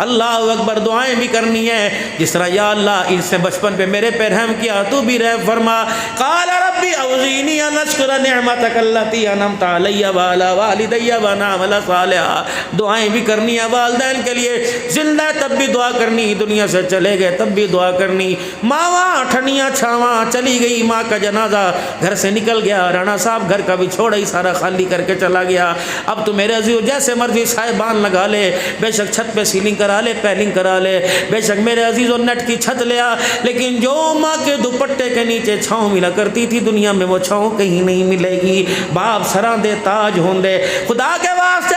اللہ اکبر، دعائیں بھی کرنی ہے جس طرح یا اللہ ان سے بچپن پہ میرے پہ رحم کیا تو بھی رحم فرما۔ قال رب اوزعنی ان اشکر نعمتک التی انعمت علی وعلی والدی وان اعمل صالحا، دعائیں بھی کرنی ہے والدین کے لیے، زندہ تب بھی دعا کرنی، دنیا سے چلے گئے تب بھی دعا کرنی۔ ماواں ٹھنیاں چھاواں چلی گئی، ماں کا جنازہ گھر سے نکل گیا، رانا صاحب گھر کا بچھوڑا ہی سارا خالی کر کے چلا گیا، اب تو میرے عزیز جیسے مرضی صاحبان لگا لے، بے شک چھت پہ سیلنگ کرا لے، پیلنگ کرا لے، بے شک میرے عزیز اور نیٹ کی چھت لیا، لیکن جو ماں کے دوپٹے کے نیچے چھاؤں ملا کرتی تھی دنیا میں وہ چھاؤں کہیں نہیں ملے گی۔ باپ سراں دے تاج ہوں دے، خدا کے واسطے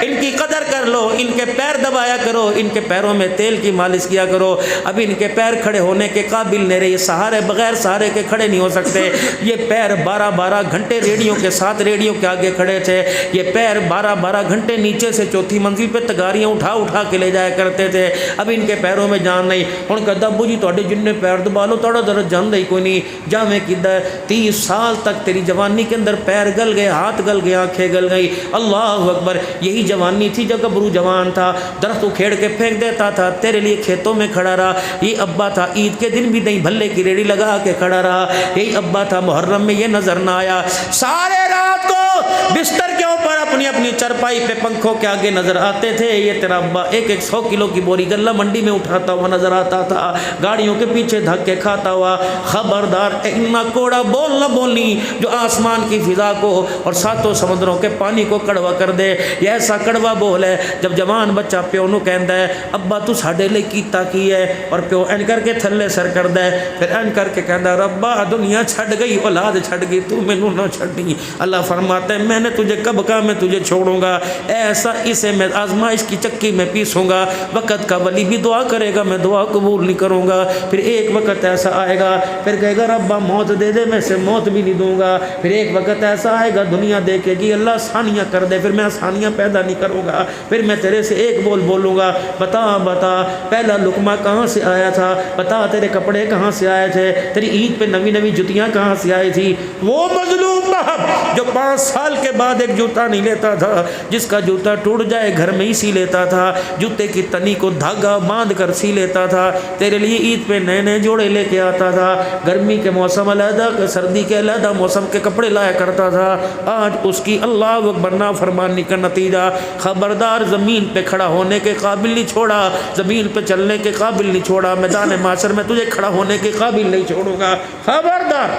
ان کی قدر کر لو، ان کے پیر دبایا کرو، ان کے پیروں میں تیل کی مالش کیا کرو، اب ان کے پیر کھڑے ہونے کے قابل نہیں رہے، یہ سہارے بغیر سہارے کے کھڑے نہیں ہو سکتے، یہ پیر 12 گھنٹے ریڈیو کے ساتھ ریڈیو کے آگے کھڑے تھے، یہ پیر 12 گھنٹے نیچے سے چوتھی منزل پہ تگاریاں اٹھا کے لے جایا کرتے تھے، اب ان کے پیروں میں جان نہیں، ہن کہتا ابو جی تواڈے جن پیر دبا لو تھوڑا درد جان ہی کوئی نہیں، جاویں کدھر 30 سال تک تیری جوانی کے اندر پیر گل گئے، ہاتھ گل گئے، آنکھیں گل گئی۔ اللہ اکبر، یہی جوانی تھی جب گبرو جوان تھا، درخت اکھیڑ کے پھینک دیتا تھا، تیرے لیے کھیتوں میں کھڑا رہا، یہ ابا تھا عید کے دن بھی دہی بھلے کی ریڑھی لگا کے کھڑا رہا، یہی ابا تھا محرم میں یہ نظر نہ آیا، سارے رات کو بستر کے اوپر اپنی اپنی چرپائی پہ پنکھوں کے آگے نظر آتے تھے. یہ تیرا ابا ایک 100 کلو کی بوری غلہ منڈی میں اٹھاتا ہوا نظر آتا تھا, گاڑیوں کے پیچھے دھکے کھاتا ہوا. خبردار اتنا کوڑا بول نہ بولنی جو آسمان کی فضا کو اور ساتوں سمندروں کے پانی کو کڑوا کر دے. یہ ایسا کڑوا بول ہے جب جوان بچہ پیو نو کہندا ہے ابا تو ساڈے لئی کیتا کی ہے, اور پیو این کر کے تھلے سر کردا ہے, پھر این کر کے کہندا ربا دنیا چھڈ گئی, اولاد چھڈ گئی, تو مینوں نہ چھڈی. اللہ فرماتا ہے میں نے تجھے کب کہا میں تجھے چھوڑوں گا, ایسا اسے میں آزمائش کی چکی میں پیسوں گا. وقت کا ولی بھی دعا کرے گا, میں دعا قبول نہیں کروں گا. پھر ایک وقت ایسا آئے گا پھر کہے گا ربا موت دے دے, میں سے موت بھی نہیں دوں گا. پھر ایک وقت ایسا آئے گا دنیا دیکھے گی اللہ آسانیاں کر دے, پھر میں آسانیاں پیدا نہیں کروں گا. پھر میں تیرے سے ایک بول بولوں گا, بتا بتا پہلا لقمہ کہاں سے آیا تھا, بتا تیرے کپڑے کہاں سے آئے تھے, تیری عید پہ نوی نوی جوتیاں کہاں سے آئی تھی. وہ مظلوم باپ جو 5 سال کے بعد ایک جوتا نہیں لیتا تھا, جس کا جوتا ٹوٹ جائے گھر میں ہی سی لیتا تھا, جوتے کی تنی کو دھاگا باندھ کر سی لیتا تھا, تیرے لیے عید پہ نئے نئے جوڑے لے کے آتا تھا, گرمی کے موسم علیحدہ, سردی کے علیحدہ موسم کے کپڑے لایا کرتا تھا. آج اس کی اللہ اکبر نافرمانی کا نتیجہ, خبردار زمین پہ کھڑا ہونے کے قابل نہیں چھوڑا, زمین پہ چلنے کے قابل نہیں چھوڑا, میدان معاشر میں تجھے کھڑا ہونے کے قابل نہیں چھوڑوں گا. خبردار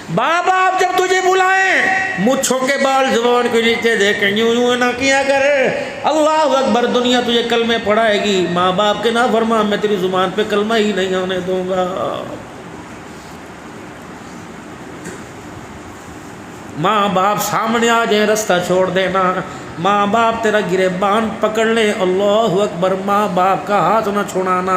باپ آپ جب تجھے بلائیں مچھوں کے بال زبان کے نیچے دیکھیں, یوں یوں نہ کیا کر. اللہ اکبر دنیا تجھے کلمے پڑھائے گی, ماں باپ کے نافرمان میں تیری زبان پہ کلمہ ہی نہیں آنے دوں گا. ماں باپ سامنے آ جائیں رستہ چھوڑ دینا, ماں باپ تیرا گریبان پکڑ لیں, اللہ اکبر ماں باپ کا ہاتھ نہ چھڑانا.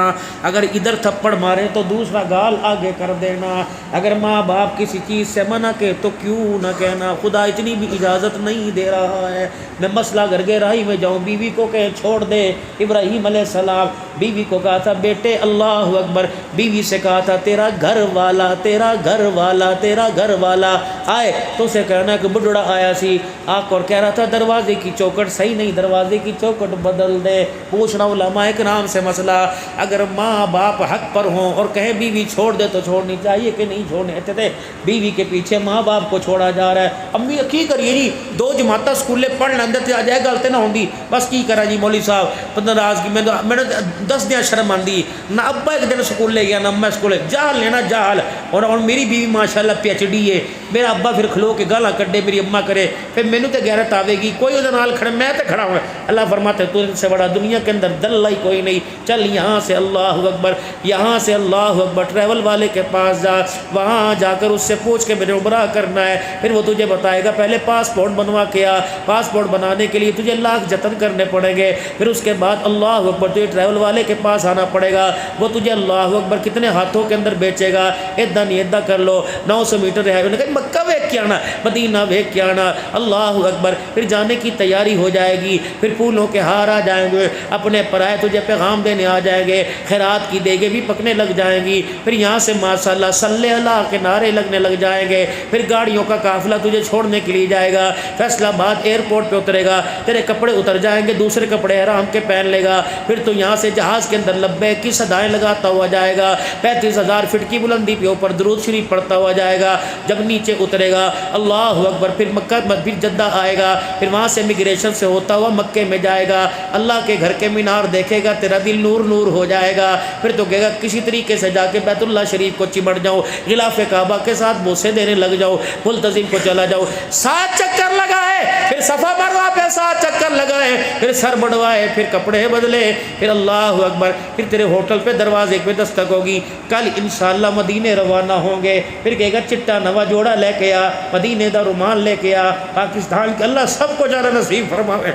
اگر ادھر تھپڑ مارے تو دوسرا گال آگے کر دینا. اگر ماں باپ کسی چیز سے منع کہ تو کیوں نہ کہنا خدا اتنی بھی اجازت نہیں دے رہا ہے. میں مسئلہ گرگرائی میں جاؤں, بیوی کو کہ چھوڑ دے. ابراہیم علیہ السلام بیوی کو کہا تھا بیٹے اللہ اکبر, بیوی سے کہا تھا تیرا گھر والا تیرا گھر والا تیرا گھر والا آئے تو اسے کہنا کہ بڈڑا آیا سی آک اور کہہ رہا تھا دروازے کی چوکٹ صحیح نہیں, دروازے کی چوکٹ بدل دے. پوچھنا علماء کرام سے مسئلہ, اگر ماں باپ حق پر ہوں اور کہیں بیوی چھوڑ دے تو چھوڑنی چاہیے کہ نہیں چھوڑنے تھے. بیوی کے پیچھے ماں باپ کو چھوڑا جا رہا ہے. امی کی کریے جی 2 جماعتیں سکولے پڑھ لیندے تے آ جائے غلطی نہ ہوندی, بس کی کرا جی مولوی صاحب ناراض کی میں نے 10 دن شرم آندی نہ ابا ایک دن سکول لے گیا نہ میں سکول جہل لینا جہل. اور میری بیوی ماشاءاللہ PhD ہے, میرا ابا پھر کھلو کے گالاں کڈے میری اماں کرے, پھر مینوں تے غیرت آوے گی کوئی ادھر نال کھڑے میں تے کھڑا ہوں. اللہ فرماتے تو ان سے بڑا دنیا کے اندر دلہ ہی کوئی نہیں. چل یہاں سے اللہ اکبر, یہاں سے اللہ اکبر ٹریول والے کے پاس جا, وہاں جا کر اس سے پوچھ کے میرے عمرہ کرنا ہے. پھر وہ تجھے بتائے گا پہلے پاسپورٹ بنوا کے آ, پاسپورٹ بنانے کے لیے تجھے لاکھ جتن کرنے پڑیں گے. پھر اس کے بعد اللہ اکبر تجھے ٹریول والے کے پاس آنا پڑے گا, وہ تجھے اللہ اکبر کتنے ہاتھوں کے اندر بیچے گا, ادا نہیں ادا کر لو 900 میٹر ہے, انہوں نے کہا مکہ ویکھ کے آنا مدینہ ویکھ کے آنا. اللہ اکبر پھر جانے کی تیاری ہو جائے گی, پھر پھولوں کے ہار آ جائیں گے, اپنے پرائے تجھے پیغام دینے آ جائیں گے, خیرات کی دیگیں بھی پکنے لگ جائیں گی. پھر یہاں سے ماشاءاللہ صلی اللہ کے نعرے لگنے لگ جائیں گے. پھر گاڑیوں کا قافلہ تجھے چھوڑنے کے لیے جائے گا, فیصل آباد ایئرپورٹ پہ اترے گا, تیرے کپڑے اتر جائیں گے, دوسرے کپڑے حرام کے پہن لے گا. پھر تو یہاں سے جہاز کے اندر لبیک کی صدائیں لگاتا ہوا جائے گا, 35,000 فٹ کی بلندی پہ اوپر درود شریف پڑھتا ہوا جائے گا. جب نیچے اترے گا اللہ اکبر پھر مکہ پھر جدہ آئے گا, پھر وہاں سے امیگریشن سے ہوتا ہوا مکے میں جائے گا, اللہ کے گھر کے مینار دیکھے گا, تیرا دل نور نور ہو جائے گا. پھر تو کہے گا کسی طریقے سے جا کے بیت اللہ شریف کو چمٹ جاؤ, غلاف کعبہ کے ساتھ بوسے دینے لگ جاؤ, ملتزم کو چلا جاؤ, 7 چکر لگائے, پھر صفا مروہ پہ 7 چکر لگائے, پھر سر بڑھوائے, پھر کپڑے بدلے, پھر اللہ اکبر پھر تیرے ہوٹل پہ دروازے پہ دستک ہوگی. کل انشاءاللہ مدینے روانہ ہوں گے, پھر کہے گا چٹا نوا جوڑا لے کے آ, مدینے دا رومال لے کے آ, پاکستان کے اللہ سب کو جانا نصیب فرماوے.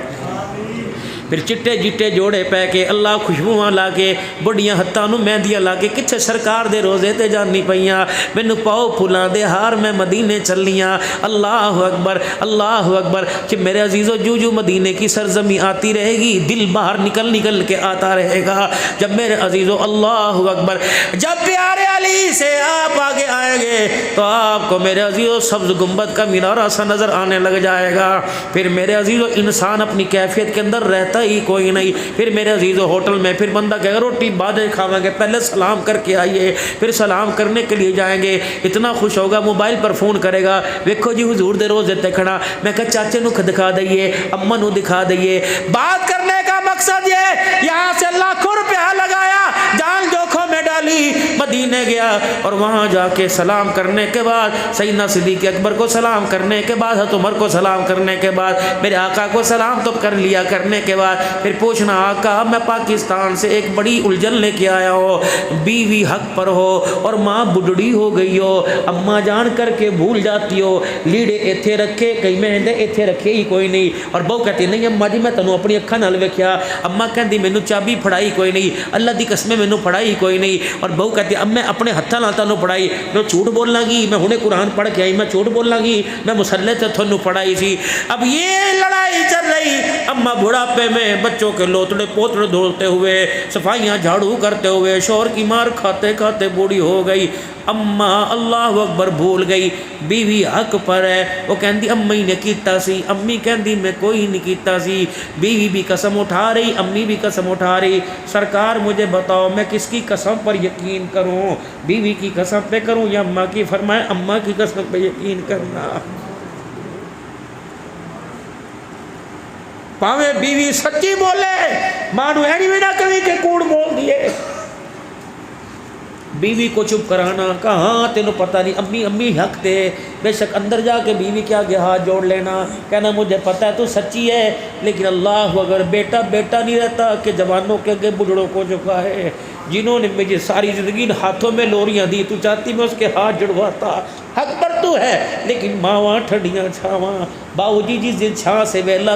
پھر چٹے جٹے جوڑے پہ کے اللہ خوشبوواں لا کے, بڑیاں ہتھاں نوں مہندیاں لا کے, کچھ سرکار دے روزے تے جانی پیاں, مینوں پاؤ پھلاں دے ہار میں مدینے چلیاں. اللہ اکبر اللہ اکبر کہ میرے عزیزو جو جو مدینے کی سرزمین آتی رہے گی دل باہر نکل نکل کے آتا رہے گا. جب میرے عزیزو اللہ اکبر جب پیارے علی سے آپ آگے آئیں گے تو آپ کو میرے عزیزو سبز گنبد کا مینارہ سا نظر آنے لگ جائے گا. پھر میرے عزیزو انسان اپنی کیفیت کے اندر رہتا ہی کوئی نہیں. پھر میرے عزیزو ہوٹل میں پھر بندہ کہے گا روٹی بعد میں کھاؤں گے, پہلے سلام کر کے آئیے. پھر سلام کرنے کے لیے جائیں گے, اتنا خوش ہوگا موبائل پر فون کرے گا, دیکھو جی حضور دے روزے تے کھڑا. میں کہا چاچے نو دکھا دئیے, اماں نو دکھا دئیے. بات کرنے کا مقصد یہ, یہاں سے لاکھوں روپیہ لگایا, جان جوکھوں میں ڈالی, مدینے گیا اور وہاں جا کے سلام کرنے کے بعد سیدنا صدیق اکبر کو سلام کرنے کے بعد حضرت عمر کو سلام کرنے کے بعد میرے آقا کو سلام تو کر لیا, کرنے کے بعد پھر پوچھنا آقا میں پاکستان سے ایک بڑی الجھن لے کے آیا ہوں, بیوی حق پر ہو اور ماں بڈڑی ہو گئی ہو, اماں جان کر کے بھول جاتی ہو, لیڑے ایتھے رکھے کئی مہندے ایتھے رکھے ہی کوئی نہیں. اور بہو کہتی نہیں اماں جی میں تینوں اپنی اکھاں نال ویکھیا, اماں کہندی مینوں چابی پھڑائی کوئی نہیں, اللہ دی قسم مینوں پڑھائی کوئی نہیں. اور بہو کہتی اب میں اپنے ہتھاں نال تینوں پڑھائی, میں جھوٹ بولنا گی, میں ہنے قرآن پڑھ کے آئی, میں جھوٹ بولنا گی, میں مصلی تے تھانوں پڑھائی سی. اب یہ لڑائی چل رہی, اماں بڑھاپے میں بچوں کے لوتڑے پوتڑے دھولتے ہوئے, صفائیاں جھاڑو کرتے ہوئے, شوہر کی مار کھاتے کھاتے بوڑھی ہو گئی. اماں اللہ اکبر بھول گئی, بیوی حق پر ہے. وہ کہندی امی نے کیتا سی, امی کہندی میں کوئی نہیں کیتا سی. بیوی بھی قسم اٹھا رہی, امی بھی قسم اٹھا رہی. سرکار مجھے بتاؤ میں کس کی قسم پر یقین کروں, بیوی کی قسم پہ کروں یا اماں کی؟ فرمائے اماں کی قسم پہ یقین کرنا. پاوے بیوی سچی بولے, مانو ایڈی بھی نہ کبھی کہ کوڑ بول دیے. بیوی کو چپ کرانا, کہاں تینوں پتہ نہیں, امی امی حق تھے. بے شک اندر جا کے بیوی کے آگے ہاتھ جوڑ لینا, کہنا مجھے پتہ ہے تو سچی ہے, لیکن اللہ اگر بیٹا بیٹا نہیں رہتا کہ جوانوں کے آگے بڑھڑوں کو جھکا ہے. جنہوں نے مجھے ساری زندگی ہاتھوں میں لوریاں دی, تو چاہتی میں اس کے ہاتھ جڑواتا. حق پر تو ہے, لیکن ماواں ٹھنڈیاں چھاواں, باؤ جی جس دن چھاں سے ویلا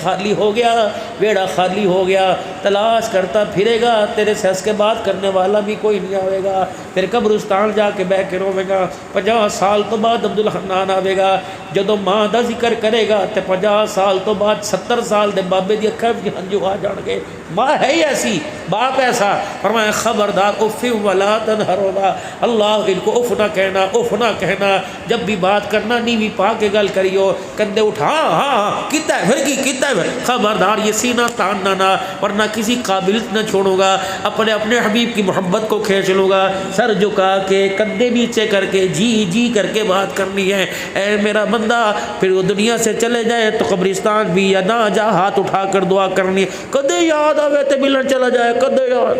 خالی ہو گیا, ویڑا خالی ہو گیا, تلاش کرتا پھرے گا, تیرے سے اس کے بات کرنے والا بھی کوئی نہیں آئے گا. پھر قبرستان جا کے بہ کے روے گا. 50 سال تو بعد عبدالحنان آئے گا, جدو ماں دا ذکر کرے گا تے 50 سال تو بعد 70 سال دے بابے دی اکھاں وچ ہنجو آ جان گے. ماں ہے ہی ایسی, باپ ایسا. فرمایا خبردار اف ولا تنہروا, اللہ ان کو اف نہ کہنا, اف نہ کہنا. جب بھی بات کرنا نیوی پا کے گل کریو, کندھے اٹھا ہاں کیتا ہے پھر کی کیتا ہے, خبردار یہ سینہ تاننا نہ, ورنہ کسی قابل نہ چھوڑوں گا. اپنے اپنے حبیب کی محبت کو کھینچ لوں گا, سر جھکا کے کندھے نیچے کر کے جی جی کر کے بات کرنی ہے. اے میرا بندہ, پھر وہ دنیا سے چلے جائے تو قبرستان بھی یا نہ جا, ہاتھ اٹھا کر دعا کرنی ہے. کدے یاد آوے تے ملن چلا جائے, کدے یاد.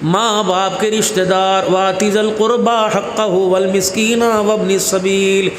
ماں باپ کے رشتہ دار, واتی ذل قربا حقہ والمسکین وابن السبیل,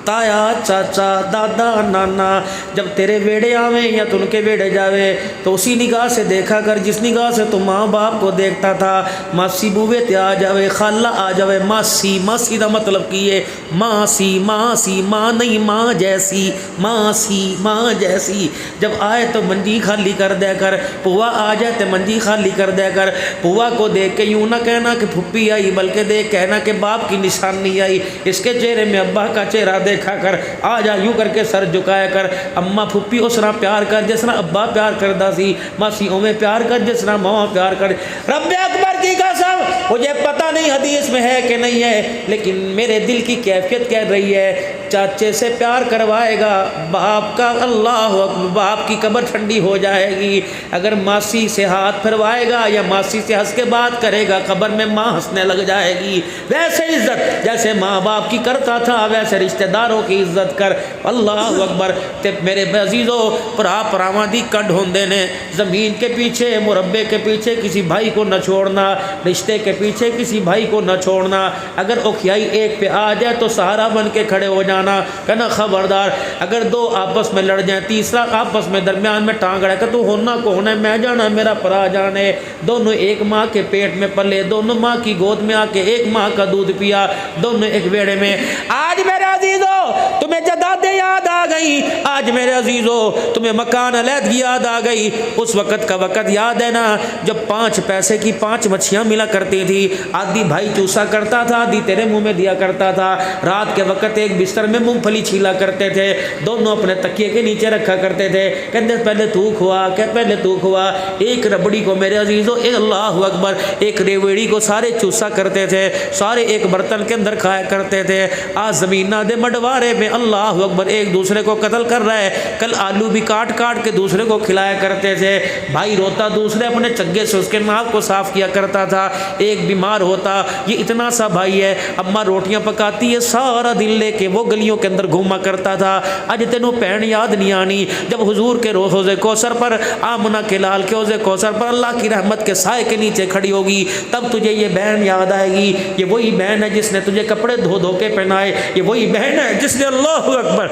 تایا چاچا دادا نانا جب تیرے ویڑے آویں یا تن کے ویڑے جاوے تو اسی نگاہ سے دیکھا کر جس نگاہ سے تو ماں باپ کو دیکھتا تھا. ماسی بوے تے آ جاوے, خالہ آ جاوے, ماسی ماسی دا مطلب کی ہے ماسی, ماسی ماں نہیں ماں جیسی, ماسی ماں جیسی. جب آئے تو منجی خالی کر دیا کر, پوا آ جائے تو منجی خالی کر دیا کر. پوا کو دیکھ کے یوں نہ کہنا کہ پھپھی آئی, بلکہ دیکھ کہنا کہ باپ کی نشانی آئی, اس کے چہرے میں ابا کا چہرہ دیکھا کر. آ جا یوں کر کے سر جھکایا کر. اماں پھپھی اس طرح پیار کر جس طرح ابا پیار کردا سی, ماسی اویں پیار کر جس طرح ماں پیار کر. رب اکبر کی قسم مجھے پتہ نہیں حدیث میں ہے کہ نہیں ہے, لیکن میرے دل کی کیفیت کہہ رہی ہے چاچے سے پیار کروائے گا باپ کا, اللہ اکبر, باپ کی قبر ٹھنڈی ہو جائے گی. اگر ماسی سے ہاتھ پھروائے گا یا ماسی سے ہنس کے بات کرے گا, قبر میں ماں ہنسنے لگ جائے گی. ویسے عزت جیسے ماں باپ کی کرتا تھا ویسے رشتہ داروں کی عزت کر. اللہ اکبر. تے میرے عزیزو, پرا پراواں دی کنڈ ہوندے نے, زمین کے پیچھے مربے کے پیچھے کسی بھائی کو نہ چھوڑنا, رشتے کے پیچھے کسی بھائی کو نہ چھوڑنا. اگر اوکھیائی ایک پہ آ جائے تو سہارا بن کے کھڑے ہو جانا, کہنا خبردار. اگر دو آپس میں لڑ جائیں, تیسرا آپس میں درمیان میں ٹانگ رہے کہ تو ہونا کو ہونا ہے, میں جانا میرا پرا جانے. دونوں ایک ماں کے پیٹ میں پلے, دونوں ماں کی گود میں آ کے ایک ماں کا دودھ پیا, دونوں ایک بیڑے میں. آج میرے عزیزو تمہیں جدادیں یاد آ گئی، آج میرے عزیزو تمہیں مکان علیحدگی یاد آ گئی، اس وقت کا وقت یاد ہے نا جب 5 پیسے کی 5 مچھیاں ملا کرتی تھی، آدھی بھائی چوسا کرتا تھا، آدھی تیرے منہ میں دیا کرتا تھا، رات کے وقت ایک بستر میں مونگ پھلی چھیلا کرتے تھے، دونوں اپنے تکیے کے نیچے رکھا کرتے تھے، کہتے پہلے تو کھوا، کہ پہلے تو کھوا، ایک ربڑی کو میرے عزیزو اللہ اکبر ایک ریوڑی کو سارے چوسا کرتے تھے، سارے ایک برتن کے اندر کھایا کرتے تھے۔ آج زمین دے مڈوارے میں اللہ اکبر ایک دوسرے کو قتل کر رہا ہے، کل آلو بھی کاٹ کاٹ کے دوسرے کو کھلایا کرتے تھے، بھائی روتا دوسرے اپنے چگے سے اس کے ناک کو صاف کیا کرتا تھا، ایک بیمار ہوتا، یہ اتنا سا بھائی ہے، اماں روٹیاں پکاتی ہے، سارا دن لے کے وہ گلیوں کے اندر گھوما کرتا تھا۔ اج تینوں بہن یاد نہیں آنی جب حضور کے حوض کوثر پر، آمنہ کے لال کے حوض کوثر پر اللہ کی رحمت کے سائے کے نیچے کھڑی ہوگی، تب تجھے یہ بہن یاد آئے گی، یہ وہی بہن ہے جس نے تجھے کپڑے دھو دھو کے پہنائے، یہ وہی بہن ہے جس نے اللہ اکبر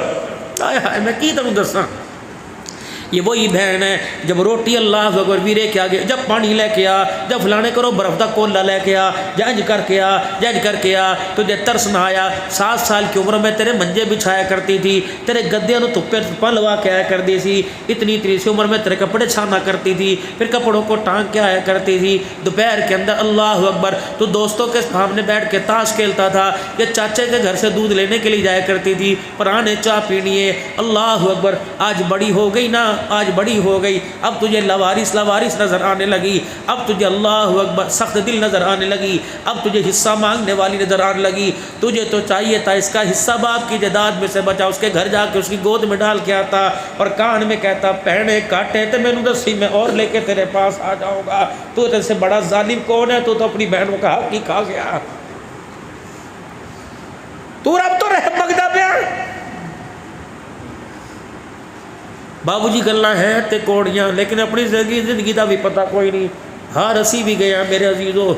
میں کی تمہیں دساں، یہ وہی بہن ہے جب روٹی اللہ اکبر ویرے کے آگے، جب پانی لے کے آ، جب فلانے کرو برف دا کولا لے کے آ، جنج کر کے آ، جنج کر کے آ، تجھے ترس نہ آیا؟ 7 سال کی عمر میں تیرے منجے بچھایا کرتی تھی، تیرے گدیاں نو تپے لوا کے آیا کرتی تھی، اتنی سی عمر میں تیرے کپڑے چھانا کرتی تھی، پھر کپڑوں کو ٹانگ کے آیا کرتی تھی، دوپہر کے اندر اللہ اکبر تو دوستوں کے سامنے بیٹھ کے تاش کھیلتا تھا، یا چاچے کے گھر سے دودھ لینے کے لیے جایا کرتی تھی، پرانے چاہ پینی ہے، اللہ اکبر آج بڑی ہو گئی نا، آج بڑی ہو گئی، اب تجھے لوارث نظر آنے لگی، اب تجھے اللہ اکبر سخت دل نظر آنے لگی، اب تجھے حصہ مانگنے والی نظر آنے لگی، تجھے تو چاہیے تھا اس کا حصہ باپ کی جائیداد میں سے بچا، اس کے گھر جا کے اس کی گود میں ڈال کے آتا اور کان میں کہتا پہنے کاٹے تے میں نے دسی میں اور لے کے تیرے پاس آ جاؤں گا، تو تیرے سے بڑا ظالم کون ہے؟ تو اپنی بہنوں کا حق ہی کھا گیا، تو رب تو رحم مگدا پیا۔ بابو جی گلاں ہیں تے کوڑیاں، لیکن اپنی زندگی دا بھی پتہ کوئی نہیں، ہاں رسی بھی گیا میرے عزیزو،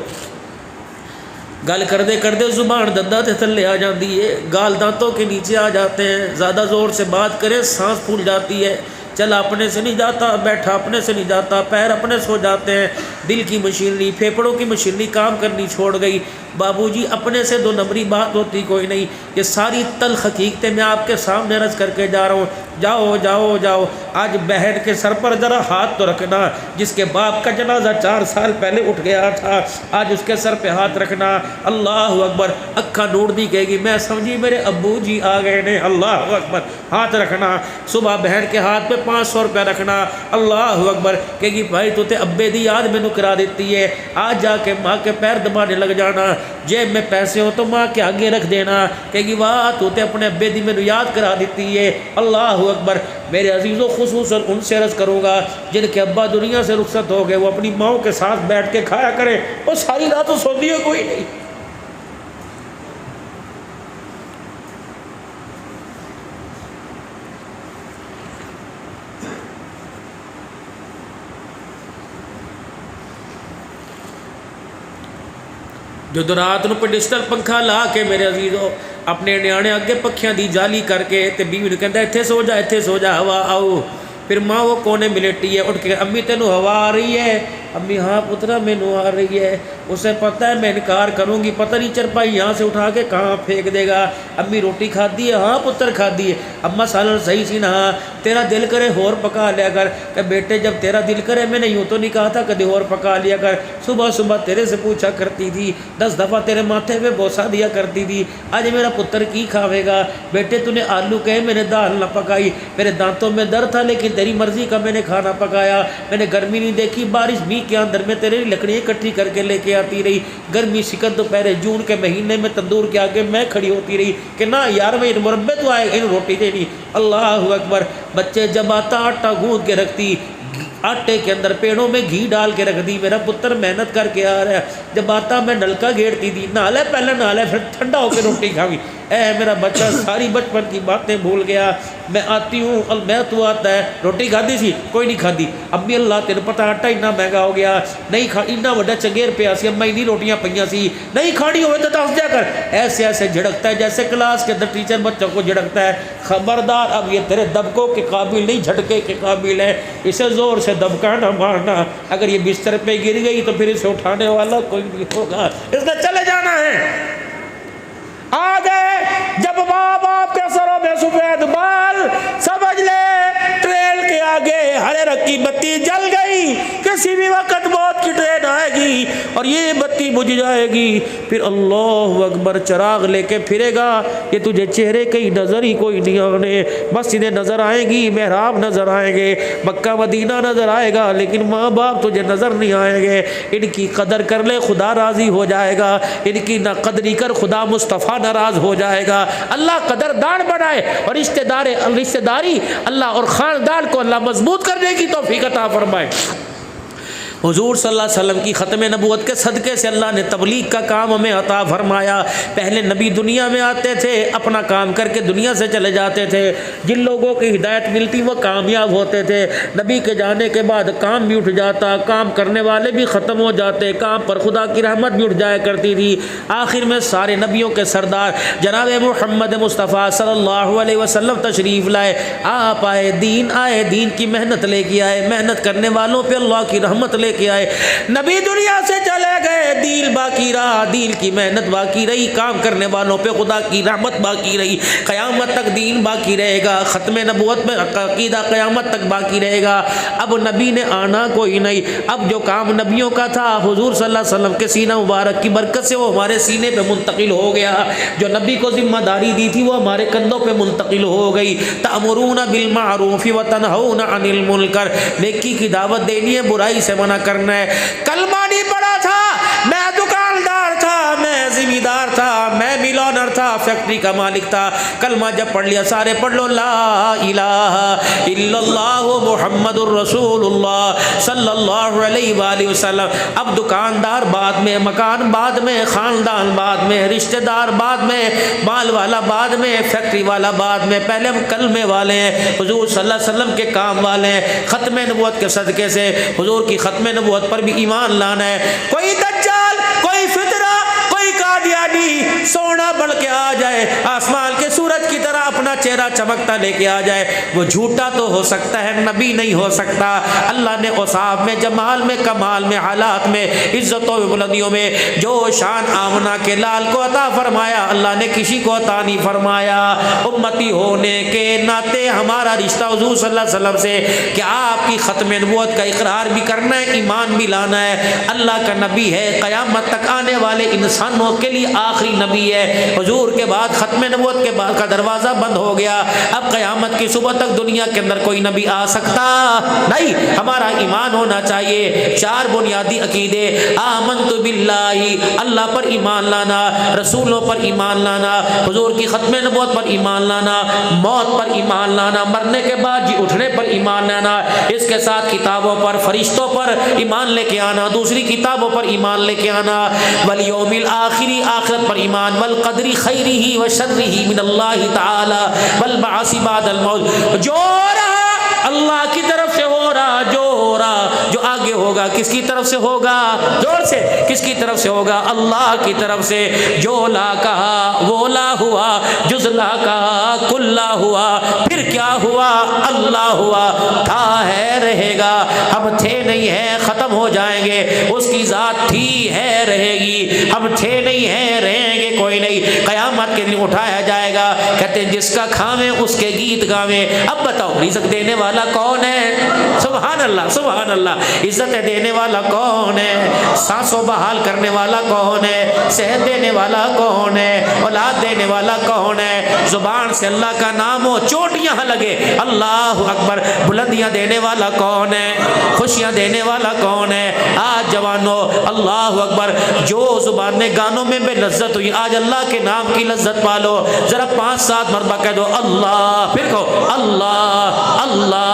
گل کردے کردے زبان دندا تے تھلے آ جاندی ہے، گال دانتوں کے نیچے آ جاتے ہیں، زیادہ زور سے بات کرے سانس پھول جاتی ہے، چلا اپنے سے نہیں جاتا، بیٹھا اپنے سے نہیں جاتا، پیر اپنے سو جاتے ہیں، دل کی مشینری پھیپھڑوں کی مشینری کام کرنی چھوڑ گئی۔ بابو جی اپنے سے 2 نمبری بات ہوتی کوئی نہیں، یہ ساری تلخ حقیقتیں میں آپ کے سامنے عرض کر کے جا رہا ہوں، جاؤ جاؤ جاؤ، آج بہن کے سر پر ذرا ہاتھ تو رکھنا، جس کے باپ کا جنازہ 4 سال پہلے اٹھ گیا تھا، آج اس کے سر پہ ہاتھ رکھنا، اللہ اکبر، اکھا نوڑ دی کہے گی میں سمجھی میرے ابو جی آ گئے نے، اللہ اکبر، ہاتھ رکھنا، صبح بہن کے ہاتھ پہ 500 روپے رکھنا، اللہ اکبر، کہے گی بھائی تو تے ابے دی یاد میں کرا دیتی ہے، آج جا کے ماں کے پیر دبانے لگ جانا، جیب میں پیسے ہو تو ماں کے آگے رکھ دینا، کہے گی واہ تو تے اپنے ابے دی میں یاد کرا دیتی ہے، اللہ اکبر۔ میرے عزیزوں خصوصاً ان سے عرض کروں گا جن کے ابا دنیا سے رخصت ہو گئے، وہ اپنی ماں کے ساتھ بیٹھ کے کھایا کریں، وہ ساری رات تو سوتی ہے کوئی نہیں۔ جو رات نو پیڈسٹل پنکھا لا کے میرے عزیزو اپنے نیانے اگے پکھیاں دی جالی کر کے تے بیوی نو کہندا ایتھے سو جا ہوا آؤ، پھر ماں وہ کونے ملیٹی ہے، اٹھ کے امی تینوں ہوا آ رہی ہے، امی ہاں پترا مینوں آ رہی ہے، اسے پتہ ہے میں انکار کروں گی، پتہ نہیں چرپائی یہاں سے اٹھا کے کہاں پھینک دے گا، امی روٹی کھادی ہے؟ ہاں پتر کھادی ہے، اماں سالن صحیح سی نا، تیرا دل کرے اور پکا لیا کر، کہ بیٹے جب تیرا دل کرے میں نے یوں تو نہیں کہا تھا کدی اور پکا لیا کر، صبح صبح تیرے سے پوچھا کرتی تھی، 10 دفعہ تیرے ماتھے پہ بوسا دیا کرتی تھی، آج میرا پتر کی کھاوے گا؟ بیٹے تو نے آلو کہے میں نے دال نہ پکائی، میرے دانتوں میں درد تھا لیکن تیری مرضی کا میں نے کھانا پکایا، میں نے گرمی نہیں دیکھی، بارش بھی کے اندر میں تیرے لکڑیاں اکٹھی کر کے لے کے آتی رہی، گرمی سکند دوپہر جون کے مہینے میں تندور کے آگے میں کھڑی ہوتی رہی کہ نہ یار میں ان مربے تو آئے ان روٹی دینی، اللہ اکبر۔ بچے جب آتا آٹا گوندھ کے رکھتی، آٹے کے اندر پیڑوں میں گھی ڈال کے رکھ دی، میرا پتر محنت کر کے آ رہا ہے، جب آتا میں نلکا گھیرتی تھی، نہ لے پہلے نہ لے پھر ٹھنڈا ہو کے روٹی کھاوی، اے میرا بچہ ساری بچپن کی باتیں بھول گیا، میں آتی ہوں میں تو آتا ہے روٹی کھادی سی کوئی نہیں کھادی، امی اللہ تیرے پتہ آٹا اتنا مہنگا ہو گیا نہیں کھا، اتنا وڈا چنگیر پیا سی، اما اتنی روٹیاں پئیاں سی، نہیں کھانی ہوئے تو دس دیا کر، ایسے ایسے جھڑکتا ہے جیسے کلاس کے اندر ٹیچر بچوں کو جھڑکتا ہے، خبردار اب یہ تیرے دبکوں کے قابل نہیں جھٹکے کے قابل ہے، اسے زور سے دبکانا مارنا، اگر یہ بستر پہ گر گئی تو پھر اسے اٹھانے والا کوئی نہیں ہوگا، اس نے چلے جانا ہے۔ آ گئے جب ماں باپ کے سروں میں سفید بال، سمجھ لے ٹرین کے آگے ہرے رنگ کی بتی جل گئی، کسی بھی وقت موت کی ٹرین آئے گی اور یہ بتی بجھ جائے گی، پھر اللہ اکبر چراغ لے کے پھرے گا، یہ تجھے چہرے کہیں نظر ہی کوئی نہیں آنے، مسجدیں نظر آئیں گی، محراب نظر آئیں گے، مکہ مدینہ نظر آئے گا، لیکن ماں باپ تجھے نظر نہیں آئیں گے۔ ان کی قدر کر لے، خدا راضی ہو جائے گا، ان کی نہ قدری کر، خدا مصطفیٰ ناراض ہو جائے گا۔ اللہ قدردان بنائے اور رشتہ داری اللہ اور خاندان کو اللہ مضبوط کرنے کی توفیق عطا فرمائے۔ حضور صلی اللہ علیہ وسلم کی ختم نبوت کے صدقے سے اللہ نے تبلیغ کا کام ہمیں عطا فرمایا۔ پہلے نبی دنیا میں آتے تھے، اپنا کام کر کے دنیا سے چلے جاتے تھے، جن لوگوں کی ہدایت ملتی وہ کامیاب ہوتے تھے۔ نبی کے جانے کے بعد کام بھی اٹھ جاتا، کام کرنے والے بھی ختم ہو جاتے، کام پر خدا کی رحمت بھی اٹھ جایا کرتی تھی۔ آخر میں سارے نبیوں کے سردار جناب محمد مصطفیٰ صلی اللہ علیہ وسلم تشریف لائے۔ آپ آئے، دین کی محنت لے کے آئے، محنت کرنے والوں پہ اللہ کی رحمت لے کے آئے۔ نبی دنیا سے چلے گئے، دین باقی رہا، دین کی محنت باقی رہی، کام کرنے والوں پہ خدا کی رحمت باقی رہی، قیامت تک دین باقی رہے گا، ختم نبوت میں عقیدہ قیامت تک باقی رہے گا۔ اب نبی نے آنا کوئی نہیں، اب جو کام نبیوں کا تھا حضور صلی اللہ علیہ وسلم کے سینہ مبارک کی برکت سے وہ ہمارے سینے پہ منتقل ہو گیا، جو نبی کو ذمہ داری دی تھی وہ ہمارے کندھوں پہ منتقل ہو گئی۔ تأمرون بالمعروف وتنہون عن المنکر، نیکی کی دعوت دینی ہے، برائی سے منع کرنا ہے۔ کلمہ نہیں پڑھا تھا، میں دکاندار تھا، میں ذمہ دار تھا، میں مل آنر تھا، فیکٹری کا مالک تھا، کلمہ جب پڑھ لیا سارے پڑھ لو لا الہ الا اللہ محمد الرسول اللہ صلی اللہ علیہ وآلہ وسلم۔ اب دکاندار بعد میں، مکان بعد میں، خاندان بعد میں، رشتہ دار بعد میں، مال والا بعد میں، فیکٹری والا بعد میں، پہلے ہم کلمے والے ہیں، حضور صلی اللہ علیہ وسلم کے کام والے ہیں۔ ختم نبوت کے صدقے سے حضور کی ختم نبوت پر بھی ایمان لانا ہے۔ کوئی دجال، کوئی فتنہ، کوئی قادیانی سونا بڑھ کے آ جائے، آسمان کے سورج کی طرح اپنا چہرہ چمکتا لے کے آ جائے، وہ جھوٹا تو ہو سکتا ہے، نبی نہیں ہو سکتا۔ اللہ نے اوصاف میں، جمال میں، کمال میں، حالات میں، عزتوں میں، بلندیوں میں جو شان آمنہ کے لال کو عطا فرمایا اللہ نے کسی کو عطا نہیں فرمایا۔ امتی ہونے کے ناطے ہمارا رشتہ حضور صلی اللہ علیہ وسلم سے کہ آپ کی ختم نبوت کا اقرار بھی کرنا ہے، ایمان بھی لانا ہے۔ اللہ کا نبی ہے، قیامت تک آنے والے انسانوں کے لیے آخری نبی ہے۔ حضور کے بعد ختم نبوت کے بعد کا دروازہ بند ہو گیا، اب قیامت کی صبح تک دنیا کے اندر کوئی نبی آ سکتا نہیں۔ ہمارا ایمان ہونا چاہیے، چار بنیادی عقیدے، آمنت باللہ، اللہ پر ایمان لانا، رسولوں پر ایمان لانا، حضور کی ختم نبوت پر ایمان لانا، موت پر ایمان لانا، مرنے کے بعد جی اٹھنے پر ایمان لانا، اس کے ساتھ کتابوں پر، فرشتوں پر ایمان لے کے آنا، دوسری کتابوں پر ایمان لے کے آنا، والیوم الآخری، آخرت پر ایمان، والقدر خیرہ و شرہ من اللہ تعالی، والبعث بعد الموت۔ جو رہا اللہ کی طرف سے ہو رہا، جو ہو رہا، جو آگے ہوگا کس کی طرف سے ہوگا؟ زور سے، کس کی طرف سے ہوگا؟ اللہ کی طرف سے۔ جو لا کہا وہ لا ہوا، جز لا کہا کل لا ہوا، پھر کیا ہوا؟ اللہ ہوا، تھا ہے رہے گا، ہم تھے نہیں ہیں ختم ہو جائیں گے، اس کی ذات تھی ہے رہے گی، ہم تھے نہیں ہیں رہیں گے کوئی نہیں، قیامت کے دن اٹھایا جائے گا، کہتے ہیں جس کا کھاویں اس کے گیت گاویں۔ اب بتاؤ رزق دینے والا کون ہے؟ سبحان اللہ، سبحان اللہ۔ عزت دینے والا کون ہے؟ سانسوں بحال کرنے والا کون ہے؟ صحت دینے والا کون ہے؟ اولاد دینے والا کون ہے؟ زبان سے اللہ کا نام ہو، چوٹیاں لگے، اللہ اکبر، بلندیاں دینے والا کون ہے؟ خوشیاں دینے والا کون ہے؟ آج جوانوں اللہ اکبر، جو زبان میں گانوں میں بے لذت ہوئی، آج اللہ کے نام کی لذت پالو، ذرا 5-7 مرتبہ کہہ دو اللہ، پھر کہو اللہ اللہ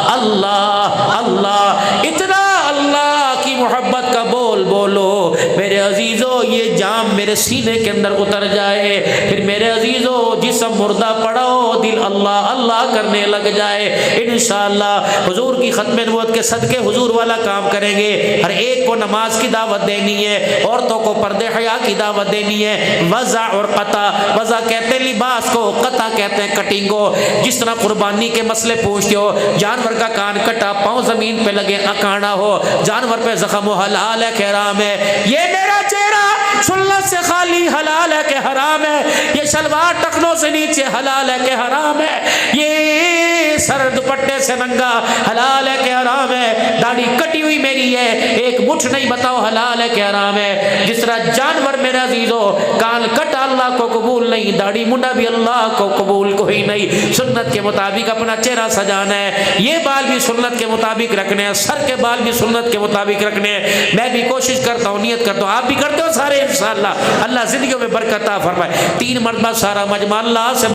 اللہ اللہ، اتنا اللہ کی محبت کا بول بولو میرے عزیزو، یہ جام میرے سینے کے اندر اتر جائے، پھر میرے عزیزو جسم مردہ پڑا ہو، دل اللہ اللہ کرنے لگ جائے۔ انشاءاللہ حضور کی ختم نبوت کے صدقے حضور والا کام کریں گے۔ ہر ایک کو نماز کی دعوت دینی ہے، عورتوں کو پردے حیا کی دعوت دینی ہے۔ وضع اور قطع، وضع کہتے ہیں لباس کو، قطع کہتے ہیں کٹنگ کو۔ جس طرح قربانی کے مسئلے پوچھتے ہو، جانور کا کان کٹا، پاؤں زمین پہ لگے اکاڑا ہو، جانور پہ زخم ہو، حلال ہے کہ حرام ہے؟ یہ میرا چہرہ سنت سے خالی حلال ہے کہ حرام ہے، یہ شلوار ٹخنوں سے نیچے حلال ہے کہ حرام ہے، یہ سر دوپٹے سے ننگا حلال ہے کہ حرام ہے، داڑھی کٹی ہوئی میری ہے ایک مٹھ نہیں، بتاؤ حلال ہے کہ حرام ہے؟ جس طرح جانور میرے عزیزو کان کٹا اللہ کو قبول نہیں، داڑھی منڈا بھی اللہ کو قبول کوئی نہیں، سنت کے مطابق اپنا چہرہ سجانا ہے، یہ بال بھی سنت کے مطابق رکھنے ہیں، سر کے بال بھی سنت کے مطابق رکھنے ہیں۔ میں بھی کوشش کرتا ہوں، نیت کرتا ہوں، آپ بھی کرتے ہو سارے انشاءاللہ، اللہ زندگیوں میں برکت عطا فرمائے۔ 3 مرتبہ سارا مجمع اللہ سے